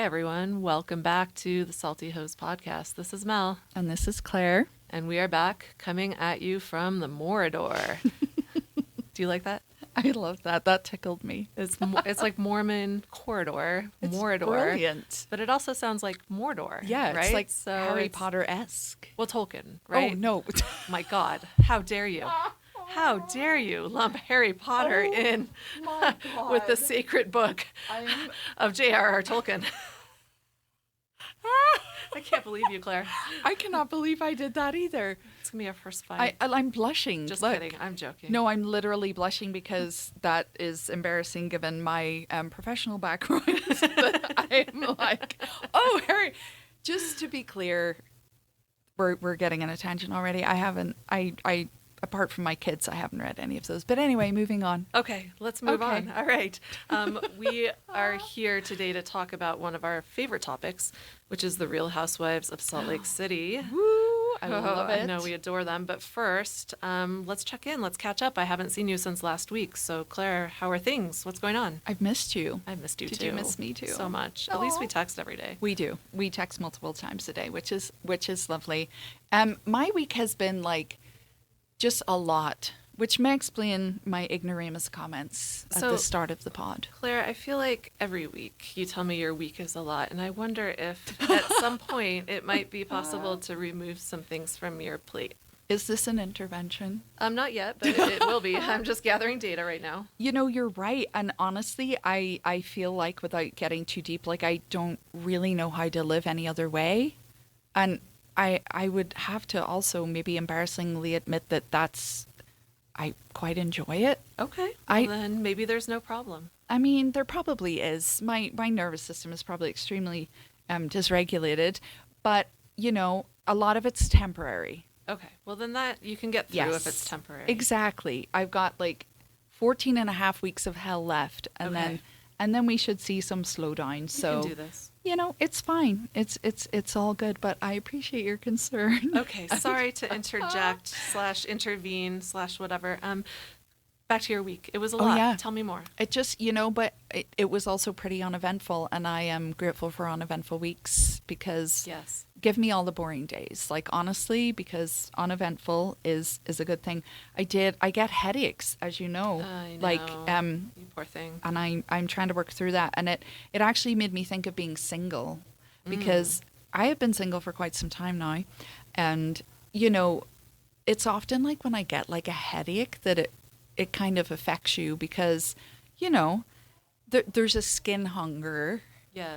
everyone. Welcome back to the Salty Hose Podcast. This is Mel. And this is Claire. And we are back coming at you from the Morador. Do you like that? I love that. That tickled me. It's like Mormon corridor, It's Morador. brilliant. But it also sounds like Mordor. Yeah, right? it's like so Harry Potter-esque. Well, Tolkien, right? Oh, no. My God, how dare you? How dare you lump Harry Potter in with the sacred book of J.R.R. Tolkien? I can't believe you, Claire. I cannot believe I did that either. It's going to be our first fight. I'm blushing. Just Look. kidding. I'm joking. No, I'm literally blushing because that is embarrassing given my professional background. I'm like, oh, Harry. Just to be clear, we're getting on a tangent already. I apart from my kids, I haven't read any of those. But anyway, moving on. Okay, let's move on. All right. We are here today to talk about one of our favorite topics, which is the Real Housewives of Salt Lake City. Woo! I love it. I know we adore them. But first, let's check in. Let's catch up. I haven't seen you since last week. So, Claire, how are things? What's going on? I've missed you. I've missed you too. Did you miss me too? So much. Aww. At least we text every day. We do. We text multiple times a day, which is lovely. My week has been like just a lot, which may explain my ignoramus comments at the start of the pod. Claire, I feel like every week you tell me your week is a lot, and I wonder if at some point it might be possible to remove some things from your plate. Is this an intervention? Not yet, but it will be. I'm just gathering data right now. You know, you're right. And honestly, I feel like without getting too deep, like I don't really know how to live any other way. And I would have to also maybe embarrassingly admit that I quite enjoy it. Okay. Well, then maybe there's no problem. I mean, there probably is. My nervous system is probably extremely dysregulated. But, you know, a lot of it's temporary. Okay. Well, then that you can get through if it's temporary. Exactly. I've got like 14 and a half weeks of hell left. And then we should see some slowdown. So you can do this. You know, it's fine. It's all good, but I appreciate your concern. Okay, sorry to interject / intervene / whatever. Back to your week. It was a lot. Yeah. Tell me more. It just, you know, but it was also pretty uneventful, and I am grateful for uneventful weeks because give me all the boring days. Like, honestly, because uneventful is a good thing. I get headaches, as you know. I know. Like, you poor thing. And I'm trying to work through that. And it actually made me think of being single because I have been single for quite some time now. And, you know, it's often like when I get like a headache that it kind of affects you because, you know, there's a skin hunger,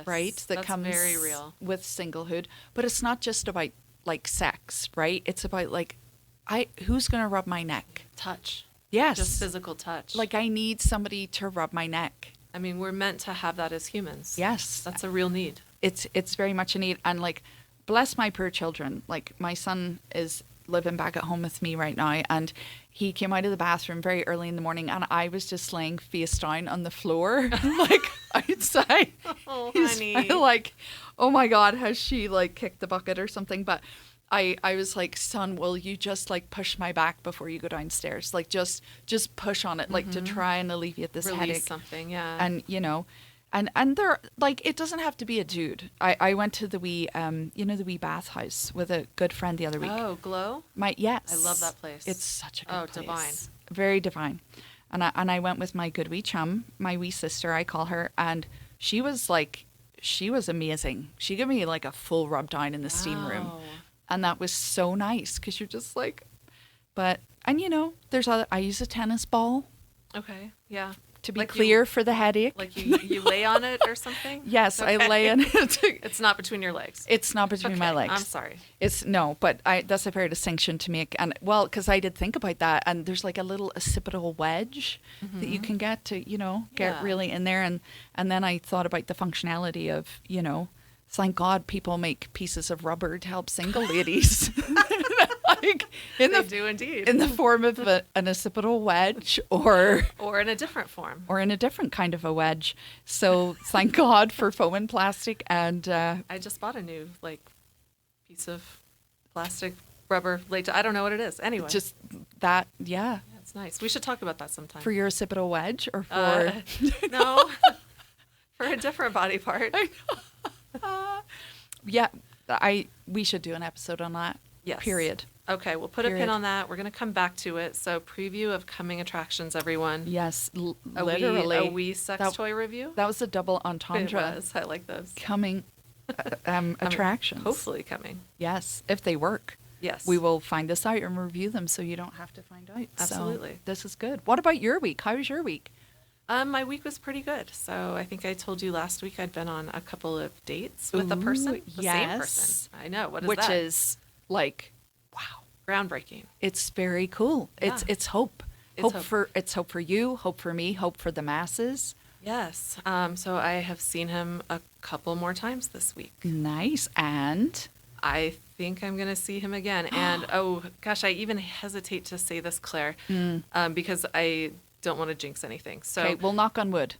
right? That comes very real with singlehood. But it's not just about like sex, right? It's about like, who's going to rub my neck? Touch. Yes. Just physical touch. Like I need somebody to rub my neck. I mean, we're meant to have that as humans. Yes. That's a real need. It's very much a need. And like, bless my poor children. Like my son is living back at home with me right now, and he came out of the bathroom very early in the morning, and I was just laying face down on the floor, like outside. Oh, He's honey. like, oh my God, has she like kicked the bucket or something? But I was like, son, will you just like push my back before you go downstairs? Like just push on it, like to try and alleviate this Release headache. Something, yeah. And you know. And there, like, it doesn't have to be a dude. I went to the wee, the wee bathhouse with a good friend the other week. Oh, Glow? Yes. I love that place. It's such a good place. Oh, divine. Very divine. And I went with my good wee chum, my wee sister, I call her, and she was amazing. She gave me like a full rub down in the steam room. And that was so nice because you're just like, and you know, I use a tennis ball. Okay, yeah. To be clear for the headache. Like you lay on it or something? Yes, okay. I lay on it. It's not between your legs. It's not between my legs. I'm sorry. But that's a fair distinction to make. And well, because I did think about that, and there's like a little occipital wedge that you can get to, you know, get really in there. And then I thought about the functionality of, you know, thank God people make pieces of rubber to help single ladies. Like they do indeed. In the form of an occipital wedge or in a different form. Or in a different kind of a wedge. So thank God for foam and plastic. And I just bought a new like piece of plastic rubber latex. I don't know what it is. Anyway. Just that, yeah. It's nice. We should talk about that sometime. For your occipital wedge or for... No. For a different body part. Yeah, we should do an episode on that. Yes. Period. Okay, we'll put a pin on that. We're going to come back to it. So, preview of coming attractions, everyone. Yes, literally. A wee sex toy review. That was a double entendre. It was. I like those. Coming attractions. Hopefully coming. Yes, if they work. Yes. We will find this out and review them so you don't have to find out. Absolutely. So, this is good. What about your week? How was your week? My week was pretty good. So I think I told you last week I'd been on a couple of dates with a person. The same person. I know. What is Which that? Which is like, wow. Groundbreaking. It's very cool. Yeah. It's hope. It's hope for you, hope for me, hope for the masses. Yes. So I have seen him a couple more times this week. Nice. And I think I'm going to see him again. And oh gosh, I even hesitate to say this, Claire, because I don't want to jinx anything. So okay, we'll knock on wood.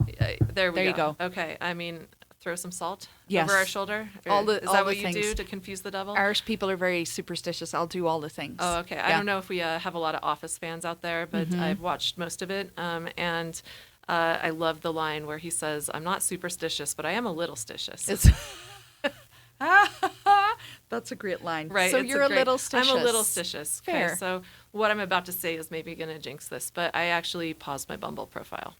There you go. go. Okay. I mean, throw some salt yes. over our shoulder. Is that what you do to confuse the devil? Irish people are very superstitious. I'll do all the things. Oh, okay. Yeah. I don't know if we have a lot of Office fans out there, but I've watched most of it. And I love the line where he says, "I'm not superstitious, but I am a little stitious." That's a great line. Right. So you're a little stitious. I'm a little stitious. Fair. Okay, so what I'm about to say is maybe going to jinx this, but I actually paused my Bumble profile.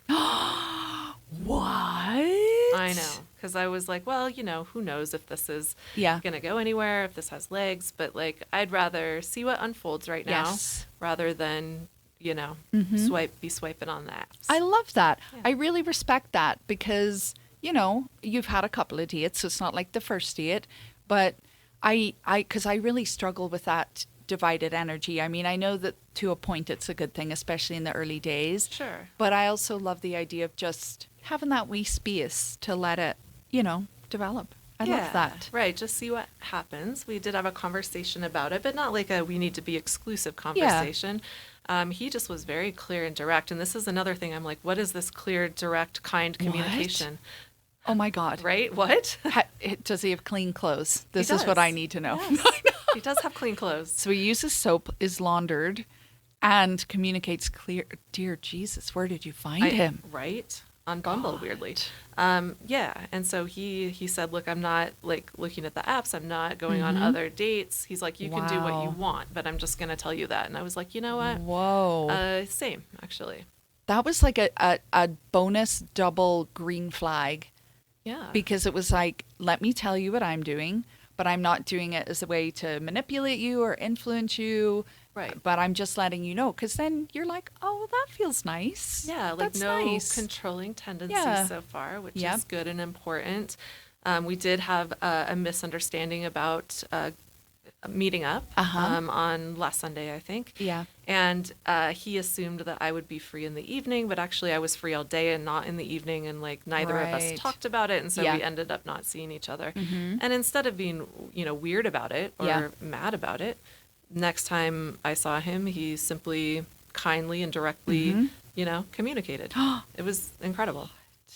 What? I know. Because I was like, well, who knows if this is going to go anywhere, if this has legs. But, I'd rather see what unfolds right now rather than, be swiping on the apps. I love that. Yeah. I really respect that because, you've had a couple of dates, so it's not like the first date. But because I really struggle with that divided energy. I mean, I know that to a point it's a good thing, especially in the early days. Sure. But I also love the idea of just having that wee space to let it, develop. I love that. Right. Just see what happens. We did have a conversation about it, but not like we need to be exclusive conversation. Yeah. He just was very clear and direct. And this is another thing. I'm like, what is this clear, direct, kind communication? Oh my God. Right? What? Does he have clean clothes? This is what I need to know. Yes. He does have clean clothes. So he uses soap, is laundered, and communicates clear. Dear Jesus, where did you find him? Right? On Bumble, weirdly. Yeah. And so he said, look, I'm not looking at the apps. I'm not going on other dates. He's like, you can do what you want, but I'm just going to tell you that. And I was like, you know what? Whoa. Same, actually. That was like a bonus double green flag. Yeah. Because it was like, let me tell you what I'm doing, but I'm not doing it as a way to manipulate you or influence you. Right. But I'm just letting you know. Because then you're like, oh, that feels nice. Yeah. That's no nice. Controlling tendencies so far, which is good and important. We did have a misunderstanding about meeting up on last Sunday, I think. Yeah. And he assumed that I would be free in the evening, but actually I was free all day and not in the evening, and neither of us talked about it, and so we ended up not seeing each other. And instead of being weird about it or mad about it, next time I saw him, he simply kindly and directly communicated. It was incredible.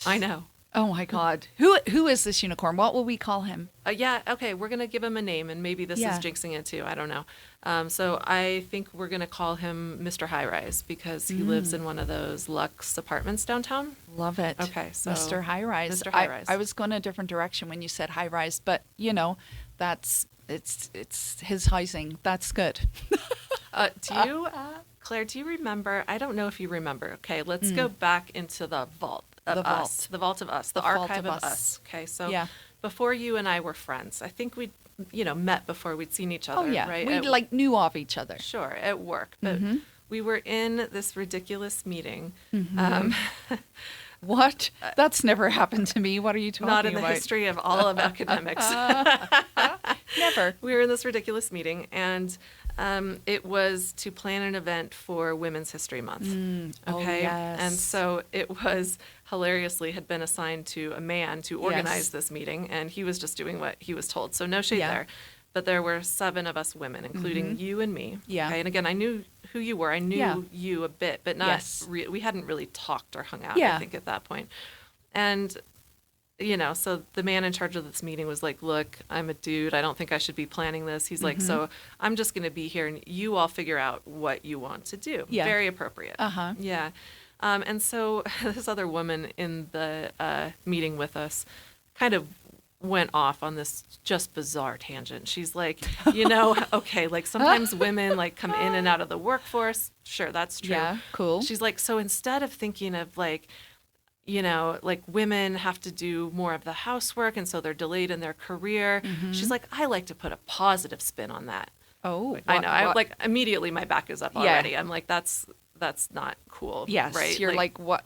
I know. Oh my God. Who is this unicorn? What will we call him? Okay, we're going to give him a name, and maybe this is jinxing it too. I don't know. So I think we're going to call him Mr. High Rise because he lives in one of those luxe apartments downtown. Love it. Okay, so Mr. High Rise. Mr. High Rise. I was going a different direction when you said high rise, but it's his housing. That's good. Claire, do you remember? I don't know if you remember. Okay, let's go back into the vault of us. The vault of us. The archive of us. Okay, so before you and I were friends, I think we'd, met before we'd seen each other, right? We knew of each other. Sure, at work. But we were in this ridiculous meeting. What? That's never happened to me. What are you talking about? Not in the history of all of academics. Never. We were in this ridiculous meeting, and it was to plan an event for Women's History Month. Okay. Yes. And so it was hilariously had been assigned to a man to organize this meeting, and he was just doing what he was told. So no shade there. But there were 7 of us women, including you and me. Yeah. Okay? And again, I knew who you were. I knew you a bit, but not we hadn't really talked or hung out, I think, at that point. And, so the man in charge of this meeting was like, look, I'm a dude. I don't think I should be planning this. He's like, so I'm just going to be here, and you all figure out what you want to do. Yeah. Very appropriate. Yeah. And so this other woman in the meeting with us kind of went off on this just bizarre tangent. She's like, you know, okay, like sometimes women like come in and out of the workforce. Sure, that's true. Yeah, cool. She's like, so instead of thinking of like, you know, like women have to do more of the housework and so they're delayed in their career. She's like, I like to put a positive spin on that. Oh, I know. I like immediately my back is up already. I'm like, that's not cool. Yes, right? You're like what?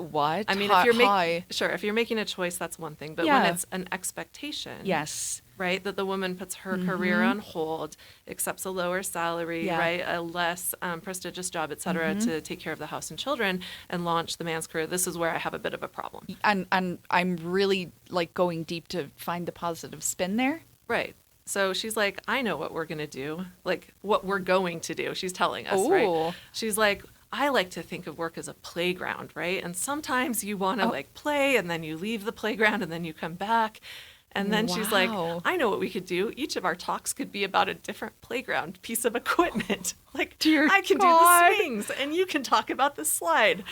I mean, if you're making a choice, that's one thing. But when it's an expectation, yes, right, that the woman puts her career on hold, accepts a lower salary, right, a less prestigious job, et cetera, to take care of the house and children and launch the man's career. This is where I have a bit of a problem. And I'm really like going deep to find the positive spin there. Right. So she's like, I know what we're going to do, like what we're going to do. She's telling us, right? She's like, I like to think of work as a playground, right? And sometimes you want to like play and then you leave the playground and then you come back. And then she's like, I know what we could do. Each of our talks could be about a different playground piece of equipment. Like, I can do the swings and you can talk about the slide.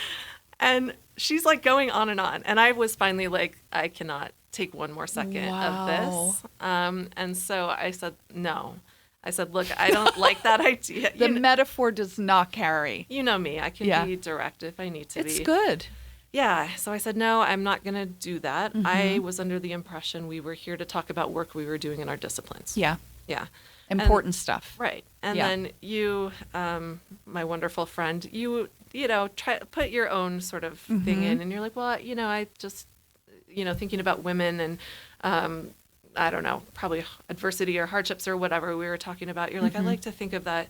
And she's like going on. And I was finally like, I cannot take one more second of this. And so I said, no. I said, look, I don't like that idea. The metaphor does not carry. You know me. I can be direct if I need to be. It's good. Yeah. So I said, no, I'm not going to do that. I was under the impression we were here to talk about work we were doing in our disciplines. Yeah. Yeah. Important stuff. Right. And then you, my wonderful friend, you know, put your own sort of thing in. And you're like, well, you know, I just, you know, thinking about women and, I don't know, probably adversity or hardships or whatever we were talking about. You're like, I like to think of that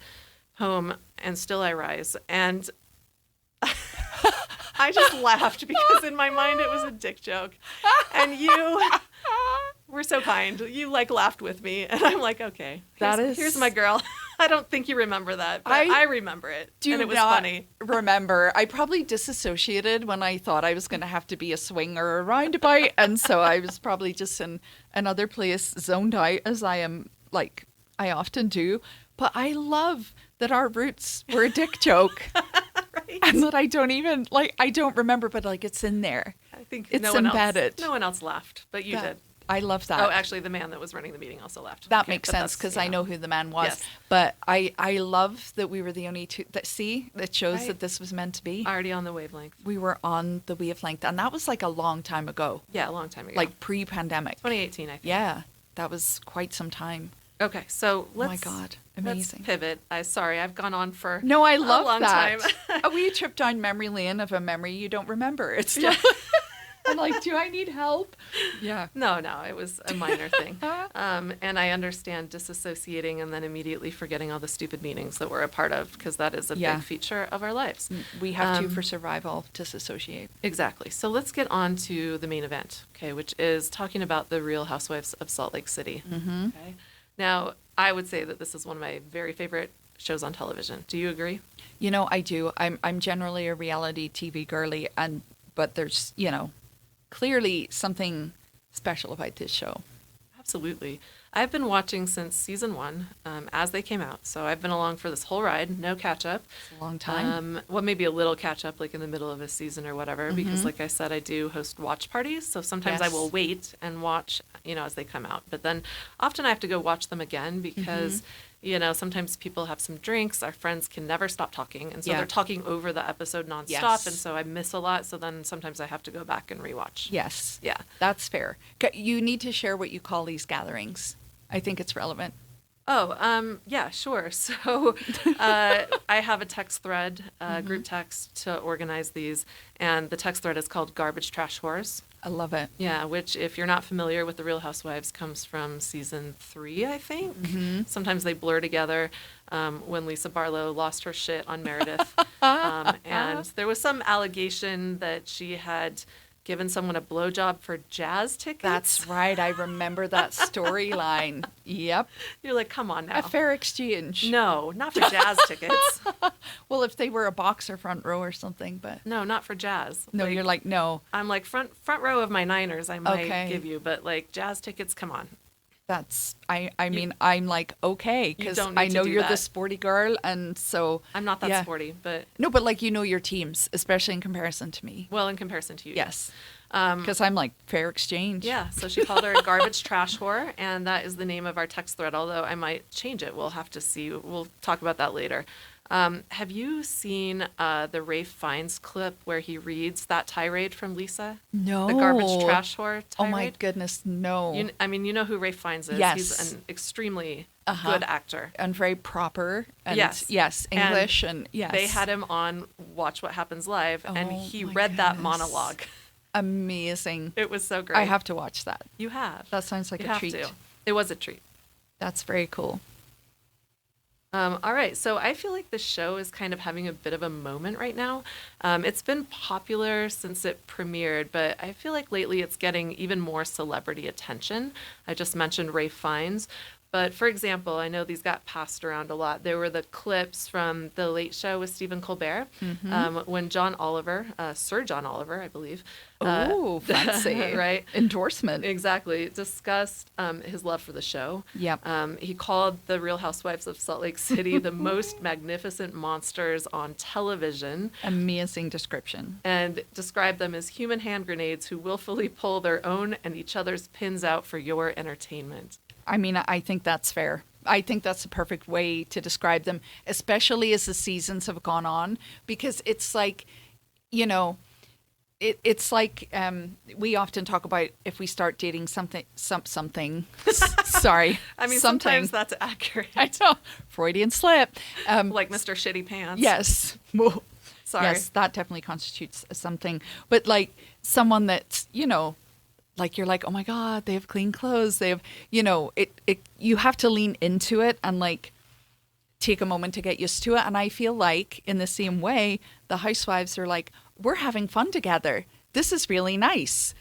poem, And Still I Rise. And I just laughed because in my mind it was a dick joke. And you were so kind. You like laughed with me. And I'm like, okay, here's my girl. I don't think you remember that, but I remember it. And it was funny. Remember, I probably disassociated when I thought I was going to have to be a swing or a roundabout. And so I was probably just in another place, zoned out, as I am, like I often do. But I love that our roots were a dick joke. Right. And that I don't remember, but like it's in there. I think it's embedded. No one else laughed, but you did. I love that. Oh, actually, the man that was running the meeting also left. That makes sense because I know who the man was. Yes. But I love that we were the only two that shows that this was meant to be. Already on the wavelength. We were on the wavelength, and that was like a long time ago. Yeah, a long time ago. Like pre-pandemic. 2018, I think. Yeah, that was quite some time. Okay, so oh my God, amazing. Let's pivot. Sorry, I've gone on for no, I love a long that. time. A wee trip down memory lane of a memory you don't remember. It's just, I'm like, do I need help? Yeah. No, it was a minor thing. And I understand disassociating and then immediately forgetting all the stupid meetings that we're a part of because that is a big feature of our lives. We have to, for survival, disassociate. Exactly. So let's get on to the main event, okay, which is talking about the Real Housewives of Salt Lake City. Okay. Now, I would say that this is one of my very favorite shows on television. Do you agree? You know, I do. I'm generally a reality TV girly, but there's, you know, clearly something special about this show. Absolutely. I've been watching since season 1 as they came out. So I've been along for this whole ride, no catch up. It's a long time. Well, maybe a little catch up like in the middle of a season or whatever, because like I said, I do host watch parties. So sometimes I will wait and watch, you know, as they come out. But then often I have to go watch them again because, you know, sometimes people have some drinks. Our friends can never stop talking. And so they're talking over the episode nonstop. Yes. And so I miss a lot. So then sometimes I have to go back and rewatch. Yes. Yeah. That's fair. You need to share what you call these gatherings. I think it's relevant. Oh, yeah, sure. So I have a text thread, group text to organize these. And the text thread is called Garbage Trash Whores. I love it. Yeah, which if you're not familiar with the Real Housewives comes from season 3, I think. Sometimes they blur together when Lisa Barlow lost her shit on Meredith. And there was some allegation that she had given someone a blowjob for jazz tickets. That's right. I remember that storyline. Yep. You're like, come on now. A fair exchange. No, not for jazz tickets. Well, if they were a boxer front row or something, but no, not for jazz. No, you're like, no. I'm like front row of my Niners. I might give you, but like jazz tickets, come on. That's, I mean, I'm like, okay, because I know you're the sporty girl, and so... I'm not that sporty, but... No, but like, you know your teams, especially in comparison to me. Well, in comparison to you. Yes. Because I'm like, fair exchange. Yeah, so she called her a garbage trash whore, and that is the name of our text thread, although I might change it. We'll have to see. We'll talk about that later. Have you seen the Rafe Fiennes clip where he reads that tirade from Lisa? No. The garbage trash whore tirade? Oh my goodness, no. You know who Rafe Fiennes is. Yes. He's an extremely good actor. And very proper. And yes. English and yes. They had him on Watch What Happens Live, and he read that monologue. Amazing. It was so great. I have to watch that. You have. That sounds like a treat. It was a treat. That's very cool. All right, so I feel like the show is kind of having a bit of a moment right now. It's been popular since it premiered, but I feel like lately it's getting even more celebrity attention. I just mentioned Rafe Fiennes. But for example, I know these got passed around a lot. There were the clips from The Late Show with Stephen Colbert when John Oliver, Sir John Oliver, I believe. Oh, fancy. Right? Endorsement. Exactly. Discussed his love for the show. Yep. He called the Real Housewives of Salt Lake City the most magnificent monsters on television. Amazing description. And described them as human hand grenades who willfully pull their own and each other's pins out for your entertainment. I mean, I think that's fair. I think that's the perfect way to describe them, especially as the seasons have gone on, because it's like, it's like we often talk about if we start dating something. Sorry. I mean, sometimes that's accurate. I know. Freudian slip. Like Mr. Shitty Pants. Yes. Sorry. Yes, that definitely constitutes something. But like someone that's, like you're like, oh my God, they have clean clothes. They have, you have to lean into it and like take a moment to get used to it. And I feel like in the same way, the housewives are like, we're having fun together. This is really nice.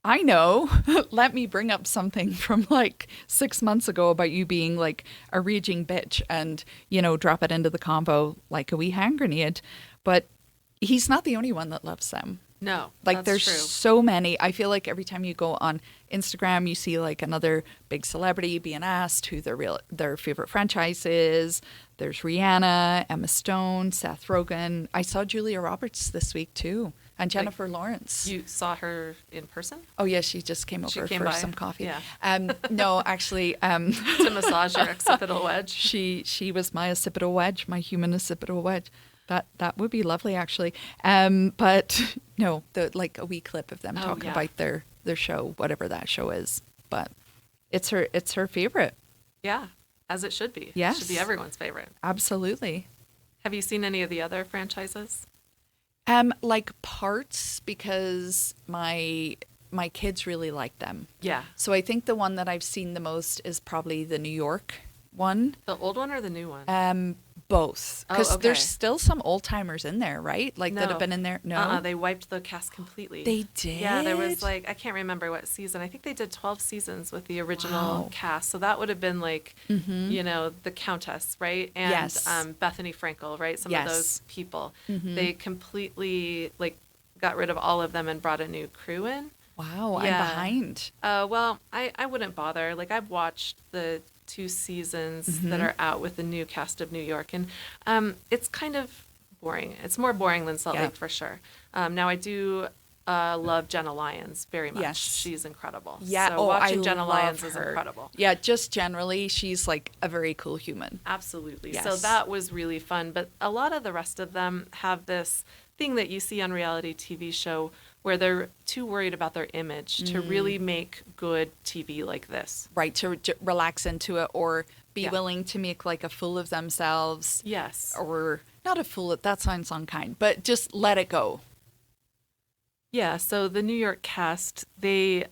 I know. Let me bring up something from like 6 months ago about you being like a raging bitch and, drop it into the convo like a wee hand grenade. But he's not the only one that loves them. No, like there's true. So many. I feel like every time you go on Instagram, you see like another big celebrity being asked who their favorite franchise is. There's Rihanna, Emma Stone, Seth Rogen. I saw Julia Roberts this week too, and Jennifer Lawrence. You saw her in person? Oh yeah, she just came over for some coffee. Yeah. No, actually, to massage your occipital wedge. She was my occipital wedge, my human occipital wedge. That would be lovely, actually. But no, like a wee clip of them talking about their show, whatever that show is. But it's her favorite. Yeah, as it should be. Yes. It should be everyone's favorite. Absolutely. Have you seen any of the other franchises? Like parts, because my kids really like them. Yeah. So I think the one that I've seen the most is probably the New York one. The old one or the new one? Both. Because there's still some old timers in there, right? Like that have been in there. No, they wiped the cast completely. They did? Yeah, there was like, I can't remember what season. I think they did 12 seasons with the original cast. So that would have been like, the Countess, right? And yes. Bethany Frankel, right? Some of those people. Mm-hmm. They completely like got rid of all of them and brought a new crew in. Wow, I'm behind. Well, I wouldn't bother. Like I've watched the 2 seasons that are out with the new cast of New York, and it's kind of boring. It's more boring than Salt Lake for sure. Now I do love Jenna Lyons very much. Yes. She's incredible. Yeah, so watching I Jenna love Lyons her. is incredible. Yeah, just generally, she's like a very cool human. Absolutely. Yes. So that was really fun. But a lot of the rest of them have this thing that you see on reality TV show where they're too worried about their image to really make good TV like this. Right, to relax into it or be willing to make like a fool of themselves. Yes. Or not a fool, that sounds unkind, but just let it go. Yeah, so the New York cast, they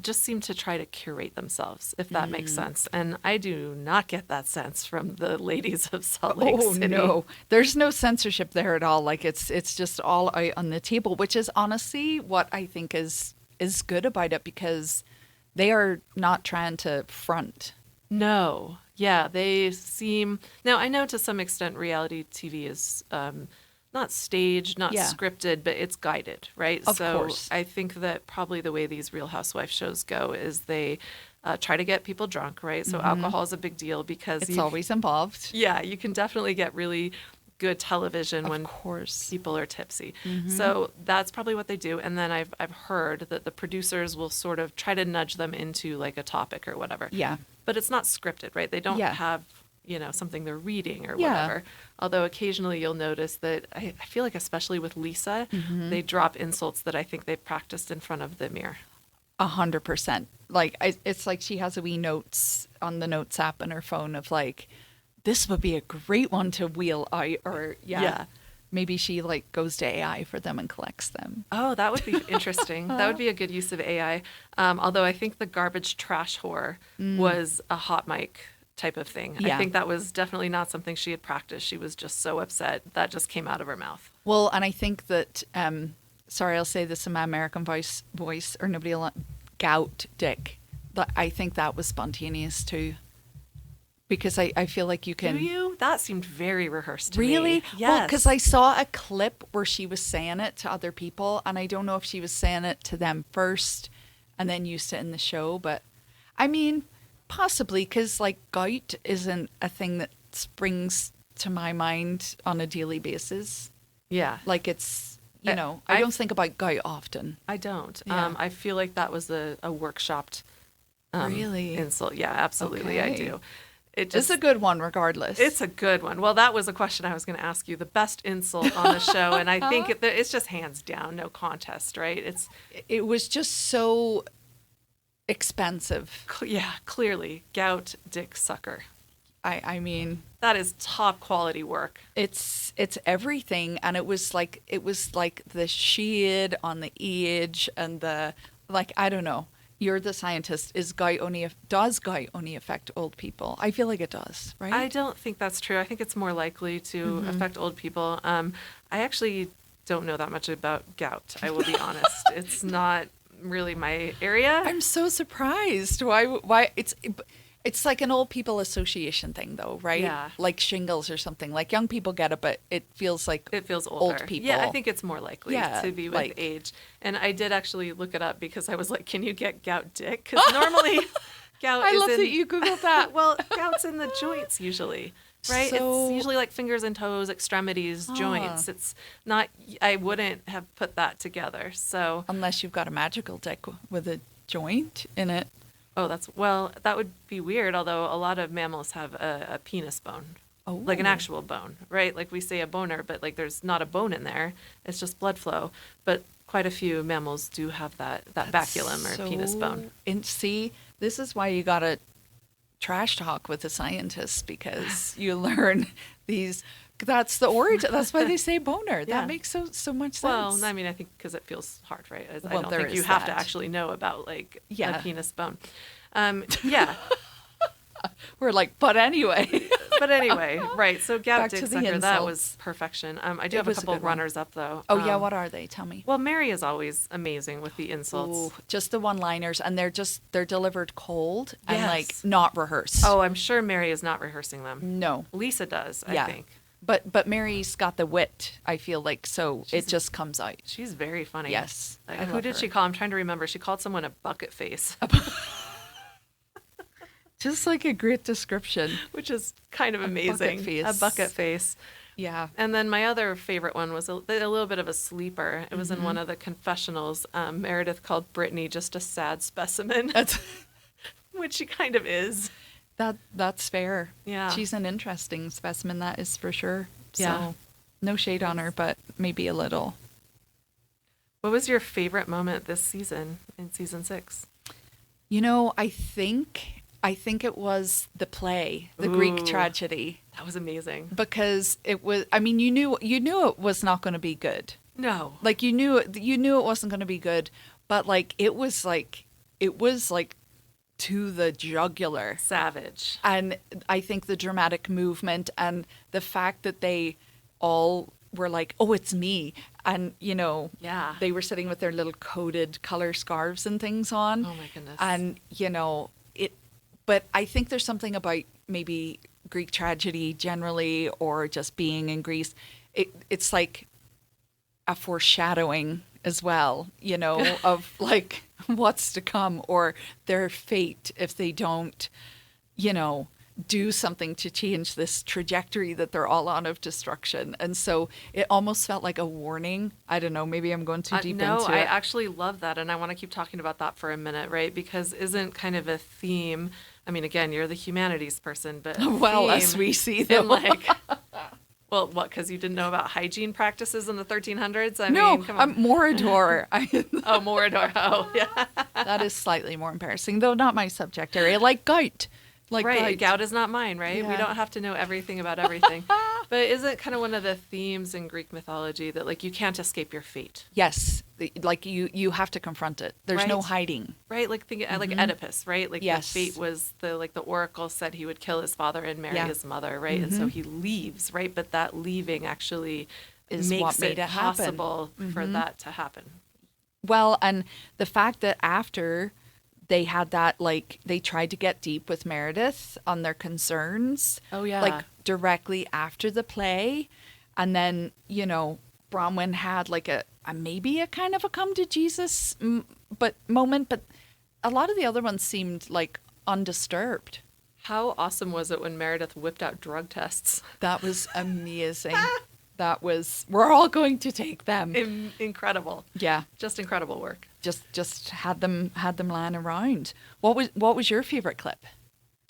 just seem to try to curate themselves, if that makes sense. And I do not get that sense from the ladies of Salt Lake City. No, there's no censorship there at all. Like it's just all out on the table, which is honestly what I think is good about it, because they are not trying to front. No. Yeah, they seem... Now, I know to some extent reality TV is not staged, not scripted, but it's guided, right? Of course. I think that probably the way these Real Housewives shows go is they try to get people drunk, right? So alcohol is a big deal because... It's always involved. Yeah, you can definitely get really good television when people are tipsy. So that's probably what they do. And then I've heard that the producers will sort of try to nudge them into like a topic or whatever. Yeah. But it's not scripted, right? They don't have, something they're reading or whatever. Although occasionally you'll notice that I feel like, especially with Lisa, they drop insults that I think they've practiced in front of the mirror. 100%. Like, it's like she has a wee notes on the notes app on her phone of like, this would be a great one to wheel out, or maybe she like goes to AI for them and collects them. Oh, that would be interesting. That would be a good use of AI. Although I think the garbage trash whore was a hot mic type of thing. I think that was definitely not something she had practiced. She was just so upset that just came out of her mouth. Well, and I think that, sorry, I'll say this in my American voice, or nobody will, gout dick. But I think that was spontaneous too. Because I feel like you can... Do you? That seemed very rehearsed to me. Really? Yes. Well, because I saw a clip where she was saying it to other people, and I don't know if she was saying it to them first and then used it in the show, but I mean, possibly, because like gout isn't a thing that springs to my mind on a daily basis. Yeah. Like it's, I don't think about gout often. I don't. Yeah. I feel like that was a workshopped really? insult. Yeah, absolutely. Okay. I do. It's a good one regardless. It's a good one. Well, that was a question I was going to ask you. The best insult on the show. And I think it's just hands down, no contest, right? It was just so expensive. Yeah, clearly. Gout, dick, sucker. I mean... That is top quality work. It's everything. And it was like the shade on the edge and the, like, I don't know. You're the scientist. Does gout only affect old people? I feel like it does, right? I don't think that's true. I think it's more likely to affect old people. I actually don't know that much about gout. I will be honest. It's not really my area. I'm so surprised. Why it's like an old people association thing though, right? Yeah. Like shingles or something. Like young people get it, but it feels older. Old people. Yeah, I think it's more likely to be with age. And I did actually look it up because I was like, can you get gout dick? Because normally gout I love that you Googled that. Well, gout's in the joints usually. Right? So, it's usually like fingers and toes, extremities, joints. It's not, I wouldn't have put that together. So unless you've got a magical dick with a joint in it. Oh, that would be weird, although a lot of mammals have a penis bone. Oh. Like an actual bone, right? Like we say a boner, but like there's not a bone in there. It's just blood flow. But quite a few mammals do have that baculum or penis bone. And see, this is why you got to trash talk with the scientists, because you learn these... That's the origin. That's why they say boner. That makes so much sense. Well, I mean, I think because it feels hard, right? I don't think you have to actually know about like a penis bone. Yeah. We're like, but anyway. Right. So gout, dick, sucker, that was perfection. I do have a couple runners up though. Oh yeah, what are they? Tell me. Well, Mary is always amazing with the insults. Ooh, just the one-liners, and they're delivered cold and like not rehearsed. Oh, I'm sure Mary is not rehearsing them. No. Lisa does, I think. But Mary's got the wit, I feel like, so it just comes out. She's very funny. Yes. Who did she call? I'm trying to remember. She called someone a bucket face. Just like a great description. Which is kind of amazing. A bucket face. Yeah. And then my other favorite one was a little bit of a sleeper. It was in one of the confessionals. Meredith called Brittany just a sad specimen. Which she kind of is. That's fair. Yeah. She's an interesting specimen, that is for sure. Yeah. So no shade on her, but maybe a little. What was your favorite moment this season, in season 6? I think it was the play, the Greek tragedy. That was amazing. Because it was, I mean, you knew it was not going to be good. No. Like you knew it wasn't going to be good, but like it was like to the jugular. Savage. And I think the dramatic movement and the fact that they all were like, oh, it's me. And, they were sitting with their little coded color scarves and things on. Oh, my goodness. And, but I think there's something about maybe Greek tragedy generally, or just being in Greece. It's like a foreshadowing as well, of like what's to come, or their fate if they don't, do something to change this trajectory that they're all on of destruction. And so it almost felt like a warning. I don't know, maybe I'm going too deep into it. No, I actually love that. And I want to keep talking about that for a minute, right? Because isn't kind of a theme, I mean, again, you're the humanities person, but well, as we see them. Like, well, what, because you didn't know about hygiene practices in the 1300s? I no, mean, come on. Morador. Oh, Morador. Oh, yeah. That is slightly more embarrassing, though not my subject area, like gout. Like right, gout is not mine, right? Yeah. We don't have to know everything about everything. But isn't kind of one of the themes in Greek mythology that, like, you can't escape your fate? Yes, like you have to confront it. There's no hiding. Right, like like Oedipus, right? Like the fate was the oracle said he would kill his father and marry his mother, right? And so he leaves, right? But that leaving actually makes it possible for that to happen. Well, and the fact that after they had that, like, they tried to get deep with Meredith on their concerns. Oh, yeah. Like, directly after the play. And then, you know, Bronwyn had, like, a maybe a kind of a come to Jesus moment. But a lot of the other ones seemed, like, undisturbed. How awesome was it when Meredith whipped out drug tests? That was amazing. That was, we're all going to take them. Incredible. Yeah. Just incredible work. Just had them lying around. What was your favorite clip?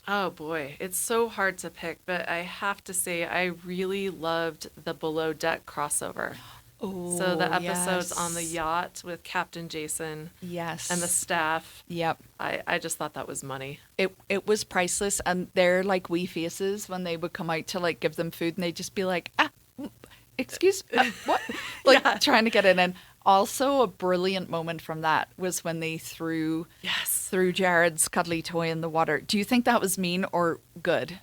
Oh boy, it's so hard to pick, but I have to say I really loved the Below Deck crossover. Oh, so the episodes on the yacht with Captain Jason. Yes. And the staff. Yep. I just thought that was money. It was priceless, and their, like, wee faces when they would come out to, like, give them food, and they'd just be like, excuse what? Like, trying to get it in. Also, a brilliant moment from that was when they threw Jared's cuddly toy in the water. Do you think that was mean or good?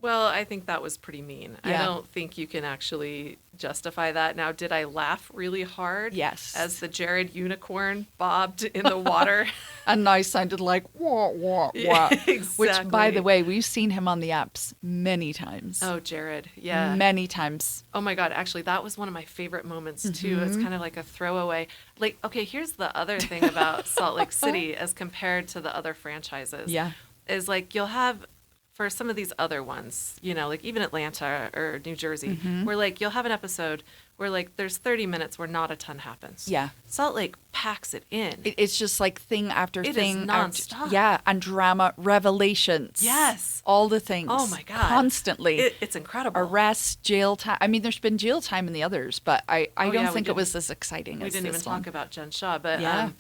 Well, I think that was pretty mean. Yeah. I don't think you can actually justify that. Now, did I laugh really hard? Yes. As the Jared unicorn bobbed in the water? And now sounded like, wah, wah, wah. Yeah, exactly. Which, by the way, we've seen him on the apps many times. Oh, Jared. Yeah. Many times. Oh, my God. Actually, that was one of my favorite moments, too. It's kind of like a throwaway. Like, okay, here's the other thing about Salt Lake City as compared to the other franchises. Yeah. Is, like, you'll have... For some of these other ones, you know, like even Atlanta or New Jersey, where, like, you'll have an episode where, like, there's 30 minutes where not a ton happens. Yeah. Salt Lake packs it in. It's just like thing after thing. It is nonstop. Yeah, and drama, revelations. Yes. All the things. Oh, my God. Constantly. It's incredible. Arrests, jail time. I mean, there's been jail time in the others, but I don't think it was as exciting as this one. We didn't even talk about Jen Shaw, but... Yeah.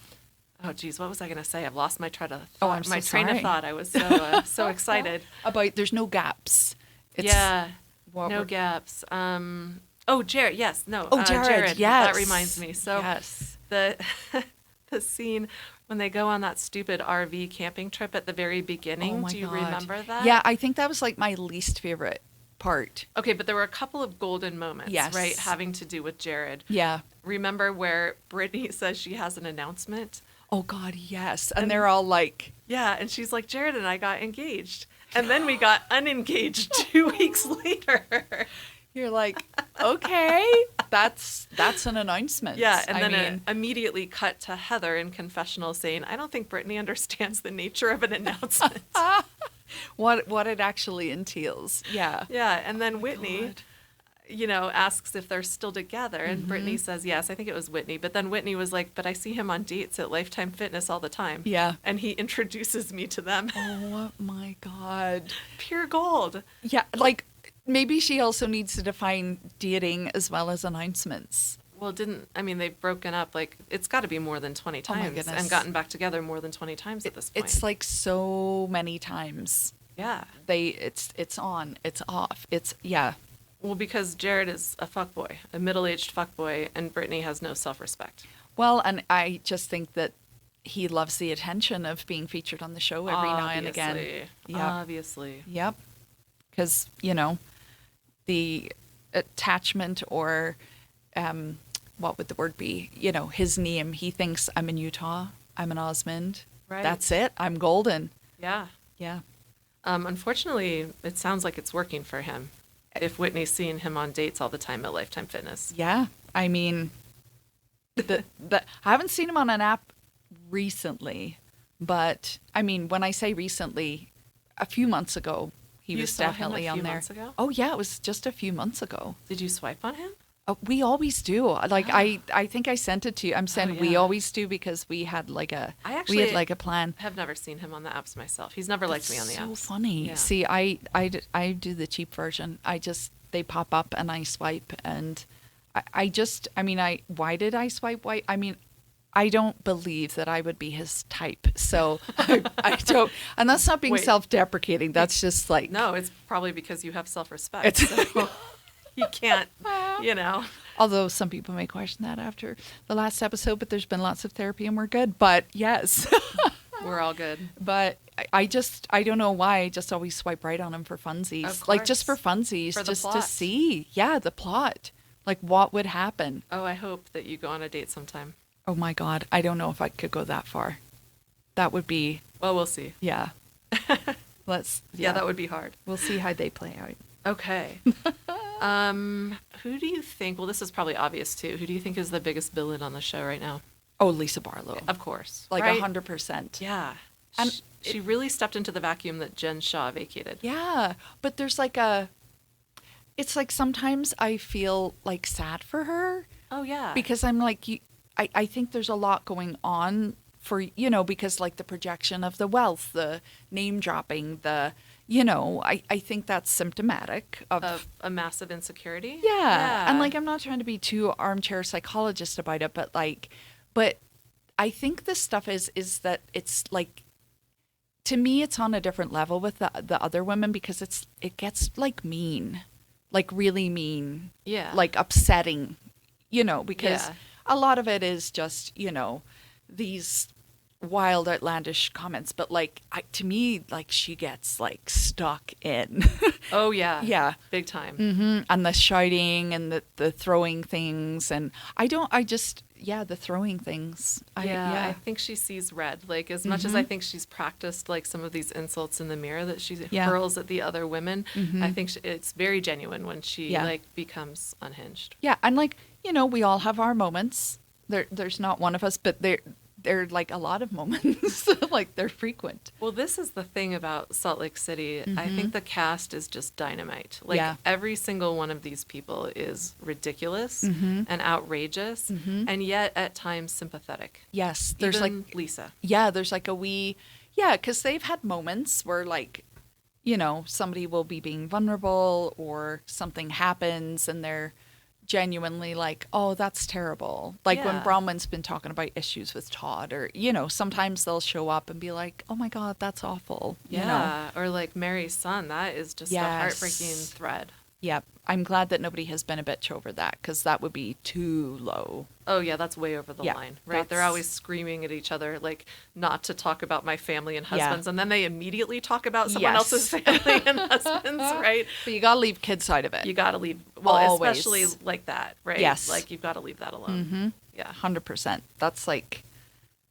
Oh, geez, what was I going to say? I've lost my train of thought. Oh, I'm so train sorry. of thought. I was so excited. About there's no gaps. No gaps. Oh, Jared, yes. No. Oh, Jared, yes. That reminds me. So yes. the scene when they go on that stupid RV camping trip at the very beginning. Do you remember that? Yeah, I think that was, like, my least favorite part. Okay, but there were a couple of golden moments, right, having to do with Jared. Yeah. Remember where Brittany says she has an announcement? Oh, God, yes. And they're all like... Yeah, and she's like, Jared and I got engaged. And then we got unengaged 2 weeks later. You're like, okay, that's an announcement. Yeah, and then immediately cut to Heather in confessional saying, I don't think Brittany understands the nature of an announcement. What it actually entails. Yeah. Yeah, and then Whitney... you know, asks if they're still together. And Brittany says, yes, I think it was Whitney. But then Whitney was like, but I see him on dates at Lifetime Fitness all the time. Yeah. And he introduces me to them. Oh, my God. Pure gold. Yeah, like, maybe she also needs to define dating as well as announcements. Well, they've broken up, like, it's got to be more than 20 times and gotten back together more than 20 times at this point. It's like so many times. Yeah. It's on, it's off. Yeah. Well, because Jared is a fuckboy, a middle-aged fuckboy, and Brittany has no self-respect. Well, and I just think that he loves the attention of being featured on the show every now and again. Yep. Obviously. Yep. Because, you know, the attachment or, what would the word be? You know, his name, he thinks I'm in Utah, I'm in Osmond. Right. That's it. I'm golden. Yeah. Yeah. Unfortunately, it sounds like it's working for him. If Whitney's seeing him on dates all the time at Lifetime Fitness. Yeah. I mean, I haven't seen him on an app recently, but I mean, when I say recently, a few months ago, He was definitely on there. Months ago? Oh yeah, it was just a few months ago. Did you swipe on him? Oh, we always do. Like I think I sent it to you. I'm saying we always do because we had like a plan. I have never seen him on the apps myself. He's never liked me on the apps. So funny. Yeah. See, I do the cheap version. They pop up and I swipe, and why did I swipe white? I mean, I don't believe that I would be his type. So I don't, and that's not being self-deprecating. That's just like. No, it's probably because you have self-respect. So you can't, Although some people may question that after the last episode, but there's been lots of therapy and we're good. But yes. We're all good. But I don't know why. I just always swipe right on him for funsies. Like just for funsies, just to see. Yeah, the plot. Like what would happen. Oh, I hope that you go on a date sometime. Oh my God. I don't know if I could go that far. That would be. Well, we'll see. Yeah. Yeah, that would be hard. We'll see how they play out. Okay. Who do you think, well, this is probably obvious too. Who do you think is the biggest villain on the show right now? Oh, Lisa Barlow. Of course. Like right? 100%. Yeah. And she really stepped into the vacuum that Jen Shaw vacated. Yeah. But there's it's like sometimes I feel like sad for her. Oh, yeah. Because I'm like, I think there's a lot going on for, because like the projection of the wealth, the name dropping, I think that's symptomatic of a massive insecurity. Yeah. And like, I'm not trying to be too armchair psychologist about it, but I think this stuff is that it's like, to me, it's on a different level with the other women because it gets like mean, like really mean. Yeah. Like upsetting, because a lot of it is just, these wild, outlandish comments, but like to me, like she gets like stuck in. Oh yeah, yeah, big time. Mm-hmm. And the shouting and the throwing things, and the throwing things. I think she sees red. Like as much as I think she's practiced like some of these insults in the mirror that she hurls at the other women, I think it's very genuine when she like becomes unhinged. Yeah, and like we all have our moments. There's not one of us, but they're like a lot of moments. Like they're frequent. Well, this is the thing about Salt Lake City. I think the cast is just dynamite. Like every single one of these people is ridiculous and outrageous and yet at times sympathetic. Yes. There's even like Lisa. Yeah. There's like because they've had moments where like, somebody will be being vulnerable or something happens and they're genuinely like, oh, that's terrible. Like when Bronwyn's been talking about issues with Todd or, sometimes they'll show up and be like, oh my God, that's awful. Yeah. Or like Mary's son, that is just a heartbreaking thread. Yep. I'm glad that nobody has been a bitch over that because that would be too low. Oh, yeah, that's way over the line, right? They're always screaming at each other, like, not to talk about my family and husbands, and then they immediately talk about someone else's family and husbands, right? But you got to leave kids side of it. You got to leave, well, always. Especially like that, right? Yes. Like, you've got to leave that alone. Mm-hmm. Yeah. 100%.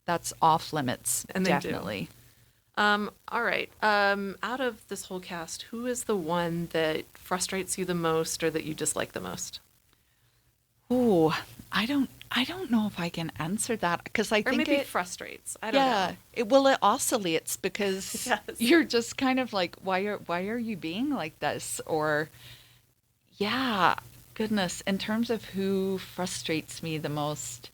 That's off limits, and definitely. All right. Out of this whole cast, who is the one that frustrates you the most or that you dislike the most? Oh, I don't know if I can answer that because I think maybe it frustrates. I don't know. It oscillates because you're just kind of like, why are you being like this? Or, goodness, in terms of who frustrates me the most,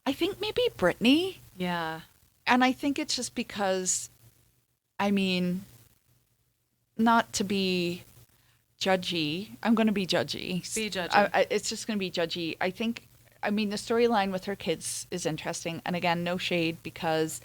I think maybe Brittany. Yeah. And I think it's just because, not to be judgy. I'm going to be judgy. Be judgy. It's just going to be judgy. The storyline with her kids is interesting. And again, no shade because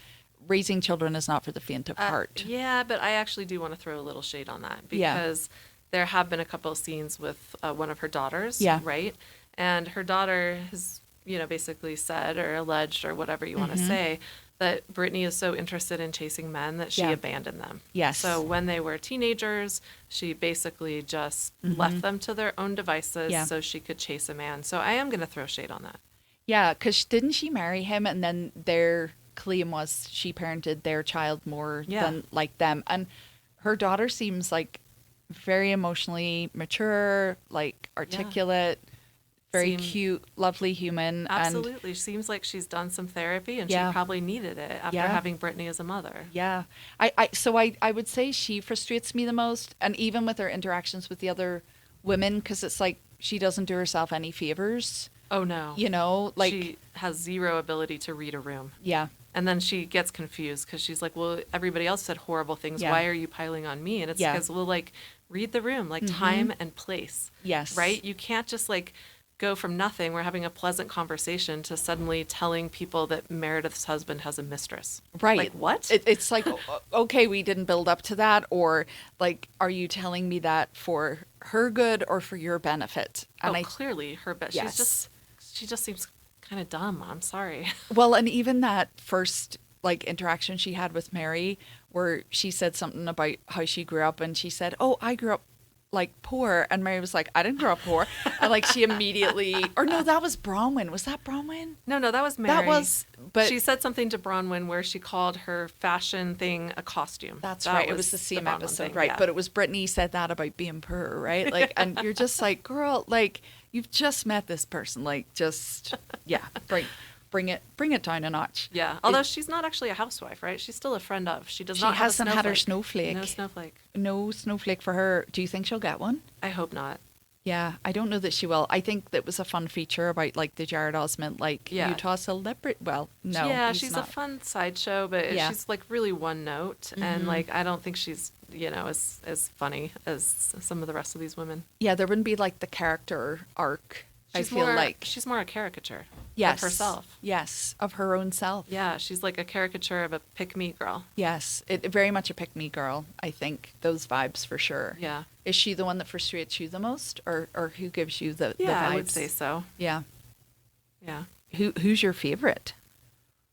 raising children is not for the faint of heart. Yeah, but I actually do want to throw a little shade on that because there have been a couple of scenes with one of her daughters, right? And her daughter has, basically said or alleged or whatever you want to say that Brittany is so interested in chasing men that she abandoned them. Yes. So when they were teenagers, she basically just left them to their own devices so she could chase a man. So I am going to throw shade on that. Yeah, because didn't she marry him and then their claim was she parented their child more than like them? And her daughter seems like very emotionally mature, like articulate, Very cute, lovely human. Absolutely. She seems like she's done some therapy, and she probably needed it after having Brittany as a mother. Yeah. I would say she frustrates me the most, and even with her interactions with the other women, because it's like she doesn't do herself any favors. Oh, no. You know, like... She has zero ability to read a room. Yeah. And then she gets confused because she's like, well, everybody else said horrible things. Yeah. Why are you piling on me? And it's because, well, like, read the room, like time and place. Yes. Right? You can't just, like... go from nothing, we're having a pleasant conversation, to suddenly telling people that Meredith's husband has a mistress. Right. Like, what? It's like, okay, we didn't build up to that, or like, are you telling me that for her good or for your benefit? And clearly her benefit. Yes. She just seems kind of dumb. I'm sorry. Well, and even that first like interaction she had with Mary, where she said something about how she grew up, and she said, oh, I grew up like poor, and Mary was like, I didn't grow up poor. And like she immediately, or no, that was Bronwyn. Was that Bronwyn? No, that was Mary. That was, but she said something to Bronwyn where she called her fashion thing a costume. That's right. It was the same episode, right? Yeah. But it was Brittany said that about being poor, right? Like, and you're just like, girl, like you've just met this person, like just bring it down a notch. Yeah. Although she's not actually a housewife, right? She's still a friend of. She hasn't had her snowflake. No snowflake. No snowflake for her. Do you think she'll get one? I hope not. Yeah, I don't know that she will. I think that was a fun feature about like the Jared Osment, like Utah celebrity. Well, no. Yeah, she's not. A fun sideshow, but she's like really one note, and like I don't think she's as funny as some of the rest of these women. Yeah, there wouldn't be like the character arc. I feel like she's more a caricature of herself. Yes, of her own self. Yeah, she's like a caricature of a pick-me girl. Yes, very much a pick-me girl, I think. Those vibes for sure. Yeah. Is she the one that frustrates you the most, or who gives you the vibes? I would say so. Yeah. Yeah. Who's your favorite?